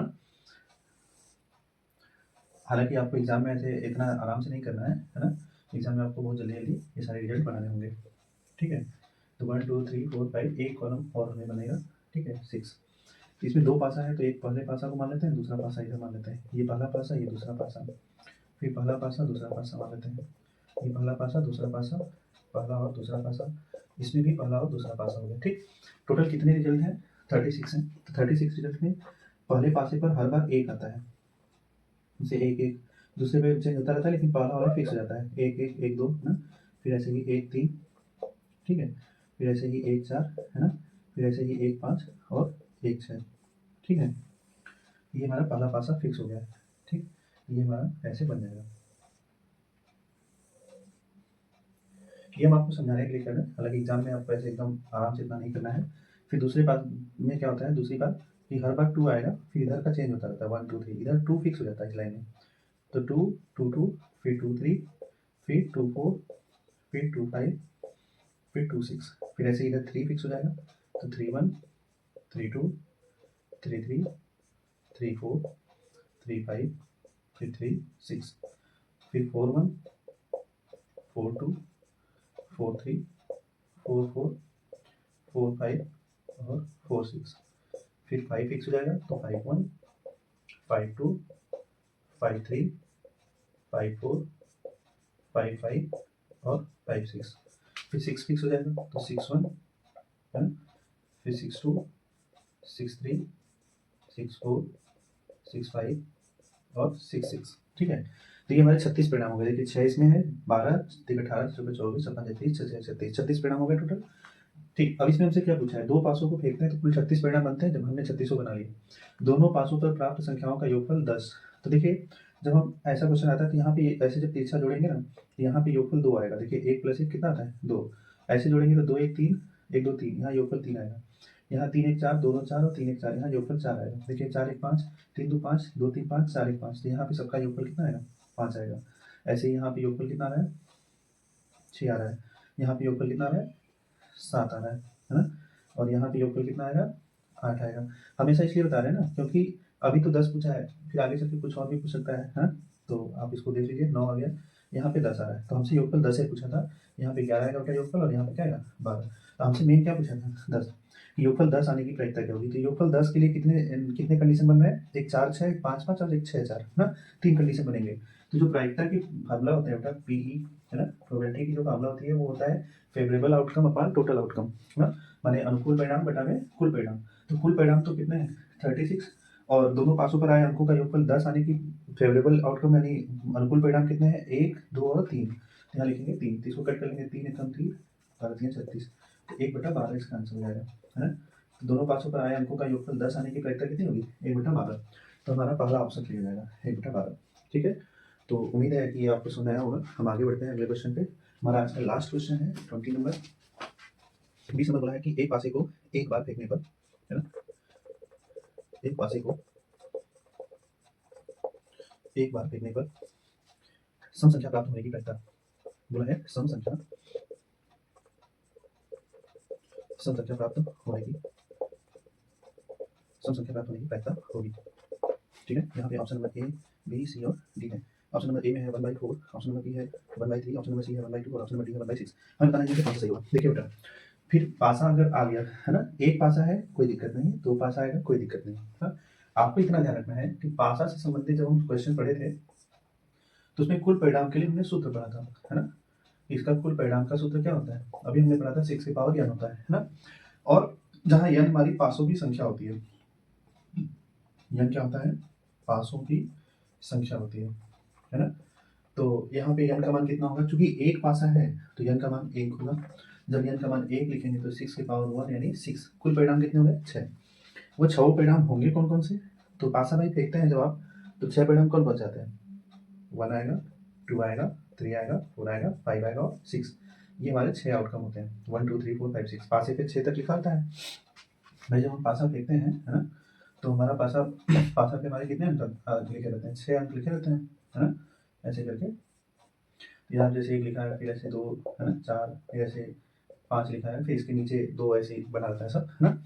हालांकि आपको एग्जाम में ऐसे इतना आराम से नहीं करना है ना। एग्जाम में आपको बहुत जल्दी जल्दी ये सारे रिजल्ट बनाने होंगे। ठीक है, तो 1 2 3 4 5 एक कॉलम और हमें बनेगा। ठीक है, 6। इसमें दो पासा है तो एक पहले पासा को मान लेते हैं, दूसरा पासा इधर मान लेते हैं। ये पहला पासा, ये दूसरा पासा, फिर पहला पासा दूसरा पासा मान लेते हैं। ये पहला पासा दूसरा पासा, पहला और दूसरा पासा, इसमें भी पहला और दूसरा पासा हो गया। ठीक, टोटल कितने रिजल्ट हैं, 36 हैं। तो 36 रिजल्ट में पहले पासे पर हर बार एक आता है, जैसे एक एक, दूसरे पे चेंज होता रहता है, लेकिन पहला वाला फिक्स हो जाता है, एक एक एक दो ना। फिर ऐसे ही 1 3, ठीक है, फिर ऐसे ही 1 4, है ना। फिर ऐसे ही 1 5 और 1 6। ठीक है, ये हमारा पहला पासा फिक्स हो गया है। ठीक, ये हमारा ऐसे बन जाएगा। ये हम आपको समझाने के लिए कर रहे हैं, हालांकि एग्जाम में आपको ऐसे एकदम आराम से इतना नहीं करना है। फिर दूसरे बात में क्या होता है, दूसरी बात कि हर बार 2 आएगा, फिर इधर का चेंज होता रहता है, 1 2 3, इधर 2 फिक्स हो जाता है इस लाइन में। तो 2 2 2, फिर 2 3, फिर 2 4, फिर 2 5, फिर 2 6, फिर ऐसे इधर 3 फिक्स हो जाएगा। तो 3 1, 3 2, 3 3, 3 4, 3 5, फिर 3 6, फिर 4 1, 4 2, 4 3, 4 4, 4 5 और 4 6, फिर 5 फिक्स हो जाएगा। तो 5 1, 5 2, 5 3, 5 4, 5 5 और 5 6, फिर 6 फिक्स हो जाएगा। तो 6 1, है ना, फिर 6 2, 6 3, 6 4, 6 5 और 6 6। ठीक है, तो ये हमारे 36 परिणाम हो गए। देखिए 6 इसमें है, 12 3 18 24 24 36 36 36 परिणाम हो गए टोटल। ठीक, अब इसमें हमसे क्या पूछा है, दो पासों को फेंकते हैं तो कुल 36 परिणाम बनते हैं। जब हमने 36 बना लिए, दोनों पासों पर प्राप्त संख्याओं का योगफल 10। तो देखिए जब हम ऐसा क्वेश्चन आता है तो यहाँ पे ऐसे जब तिरछा जोड़ेंगे ना, तो यहाँ पे योगफल 2 आएगा। देखिए 1 + 1 कितना आता है, 2। ऐसे जोड़ेंगे तो 2 1 3, 1 2 3, यहाँ योगफल 3 आएगा। यहाँ 3 1 4, 2 2 4 और 3 1 4, यहाँ योगफल 4 आएगा। देखिए 4 1 5, 3 2 5, 2 3 5, 4 1 5, तो यहाँ पे सबका योगफल कितना आएगा, 5 आएगा। ऐसे ही यहाँ पे योगफल कितना आ रहा है, 6 आ रहा है। यहाँ पे योगफल कितना आ रहा है, 7 आ रहा है ना। और यहाँ पे योगफल कितना आएगा, 8 आएगा। हमेशा इसलिए बता रहे हैं ना, क्योंकि अभी तो 10 पूछा है, फिर आगे चल के कुछ और भी पूछ सकता है ना। तो आप इसको देख लीजिए, 9 आ गया, यहाँ पे 10 आ रहा है, तो हमसे योगफल 10 है पूछा था। यहाँ पे 11 आएगा उल्टा योगफल, और यहाँ पे क्या आएगा, 12। तो हमसे मेन क्या पूछा था, 10। योगफल 10 आने की प्रायिकता क्या होगी। तो योगफल 10 के लिए कितने कितने कंडीशन बन रहे हैं, एक 4 6, एक 5 5 और एक 6 4 ना, 3 कंडीशन बनेंगे। तो जो प्रायिकता की फार्मूला होता है बेटा, पीई, है ना, प्रोबेबिलिटी की जो फार्मूला होती है वो होता है favourable outcome upon total outcome, है ना, माने अनुकूल परिणाम बटा में कुल परिणाम। तो कुल परिणाम तो कितने हैं, 36, और दोनों पासों पर आए अंकों का योगफल 10 आने की फेवरेबल आउटकम यानी अनुकूल परिणाम कितने हैं, 1 2 और 3। यहाँ लिखेंगे 3, तो इसको कट कर लेंगे, 3 एकम 3, 3 36, तो 1/12 इसका आंसर हो जाएगा, है ना। तो दोनों पासों पर आए अंकों का योगफल 10 आने की प्रायिकता कितनी होगी, 1/12। तो हमारा पहला ऑप्शन क्लियर हो जाएगा, 1/12। ठीक है, तो उम्मीद है कि ये आपको समझ आया होगा। हम आगे बढ़ते हैं अगले क्वेश्चन पे। हमारा आज का लास्ट क्वेश्चन है 20 नंबर। 20 नंबर बोला है कि एक पासे को एक बार फेंकने पर, है ना, एक पासे को एक बार फेंकने पर सम संख्या प्राप्त होने की प्रायिकता। बोला है सम संख्या प्राप्त होने की प्रायिकता होगी। ठीक है, यहाँ पे option number A B C और डी है। ऑप्शन नंबर ए में है 1/4, ऑप्शन नंबर बी है 1/3, ऑप्शन नंबर सी है 1/2 और ऑप्शन नंबर डी है 1/6। हमें बताना है कि कौन सा सही होगा। देखिए बेटा, फिर पासा अगर आ गया है ना, एक पासा है कोई दिक्कत नहीं, दो पासा आएगा कोई दिक्कत नहीं। हाँ, आपको इतना ध्यान रखना है कि पासा से संबंधित जब हम क्वेश्चन पढ़े थे तो उसमें कुल परिणाम के लिए हमने सूत्र पढ़ा था, है ना। इसका कुल परिणाम का सूत्र क्या होता है, अभी हमने पढ़ा था 6 की पावर n होता है ना। और जहाँ n हमारी पासों की संख्या होती है, n क्या होता है, पासों की संख्या होती है ना। तो यहाँ पे n का मान कितना होगा, चूंकि एक पासा है तो n का मान 1 होगा। जब n का मान 1 लिखेंगे तो 6 की पावर 1 यानी 6। कुल परिणाम कितने हो गए, 6। वो 6 परिणाम होंगे कौन कौन से, तो पासा भाई फेंकते हैं जब आप, तो 6 परिणाम कौन कौन जाते हैं, 1 आएगा, 2 आएगा, 3 आएगा, 4 आएगा, 5 आएगा और 6। ये हमारे 6 आउटकम होते हैं, 1 2 3 4 5 6। पासे पे 6 तक लिखा होता है भाई। जब हम पासा फेंकते हैं है ना, तो हमारा पासा पासा पे हमारे कितने अंक लिखे रहते हैं, 6 अंक लिखे रहते हैं, है ना। ऐसे करके यहाँ जैसे 1 लिखा है, फिर ऐसे 2 है ना, 4, फिर ऐसे 5 लिखा है, फिर इसके नीचे 2 ऐसे बना रहता है सब, है ना।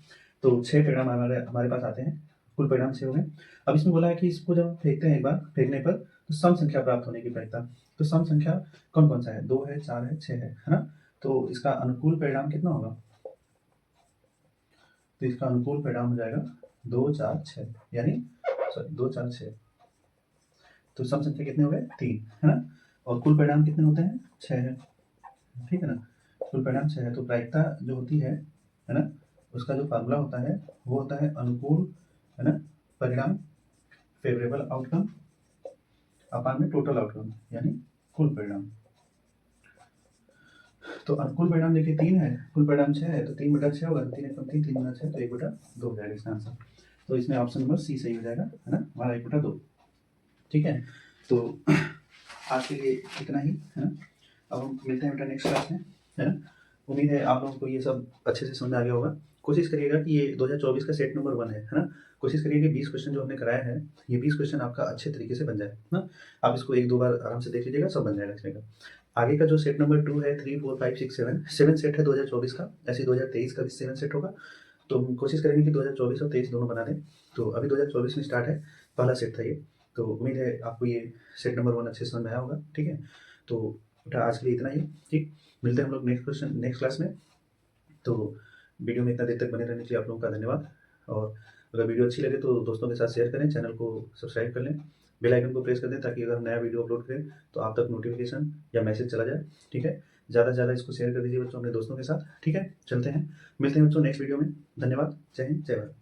तो 6 परिणाम हमारे हमारे पास आते हैं, कुल परिणाम 6 हो गए। अब इसमें बोला है कि इसको जब फेंकते हैं एक बार, फेंकने पर तो सम संख्या प्राप्त होने की प्रायिकता। तो सम संख्या कौन कौन सा है, 2 है, 4 है, 6 है ना। तो इसका अनुकूल परिणाम कितना होगा, तो इसका अनुकूल परिणाम हो जाएगा 2 4 6, यानी सॉरी 2 4 6। तो सम संख्या कितने हो गए, 3, है ना। और कुल परिणाम कितने होते हैं, 6 है, ठीक है ना। कुल परिणाम 6 है। तो प्रायिकता जो होती है ना, उसका जो फार्मूला होता है वो होता है अनुकूल, है ना, परिणाम, फेवरेबल आउटकम अपान में टोटल आउटकम यानी कुल परिणाम। तो अनुकूल परिणाम देखिए 3 है, कुल परिणाम 6 है, तो 3/6 होगा, 3 एकम 3, 3×6 तो 1/2 हो जाएगा इसका आंसर। तो इसमें ऑप्शन नंबर सी सही हो जाएगा, है ना, हमारा 1/2। ठीक है, तो आज के लिए इतना ही, है ना। अब हम मिलते हैं बेटा नेक्स्ट क्लास में, है ना। उम्मीद है आप लोगों को ये सब अच्छे से समझ आ गया होगा। कोशिश करिएगा कि ये 2024 का सेट नंबर 1 है ना। कोशिश करिए कि 20 क्वेश्चन जो हमने कराया है, ये 20 क्वेश्चन आपका अच्छे तरीके से बन जाए ना। आप इसको 1-2 बार आराम से देख लीजिएगा, सब बन जाएगा इसमें का। आगे का जो सेट नंबर 2 है, 3 4 5 6 7 7 सेट है 2024 का, ऐसे 2023 का भी 7 सेट होगा। तो हम कोशिश करेंगे कि 2024 और 23 दोनों बना दें। तो अभी 2024 में स्टार्ट है, पहला सेट था ये। तो उम्मीद है आपको ये सेट नंबर 1 अच्छे से समझ में आया होगा, ठीक है। तो बेटा आज के लिए इतना ही, ठीक। मिलते हैं हम लोग नेक्स्ट क्लास में। तो वीडियो में इतना देर तक बने रहने के लिए आप लोगों का धन्यवाद। और अगर वीडियो अच्छी लगे तो दोस्तों के साथ शेयर करें, चैनल को सब्सक्राइब कर लें, बेल आइकन को प्रेस कर दें, ताकि अगर हम नया वीडियो अपलोड करें तो आप तक नोटिफिकेशन या मैसेज चला जाए, ठीक है। ज़्यादा से ज़्यादा इसको शेयर कर दीजिए बच्चों अपने दोस्तों के साथ, ठीक है। चलते हैं, मिलते हैं बच्चों नेक्स्ट वीडियो में। धन्यवाद, जय हिंद, जय भारत।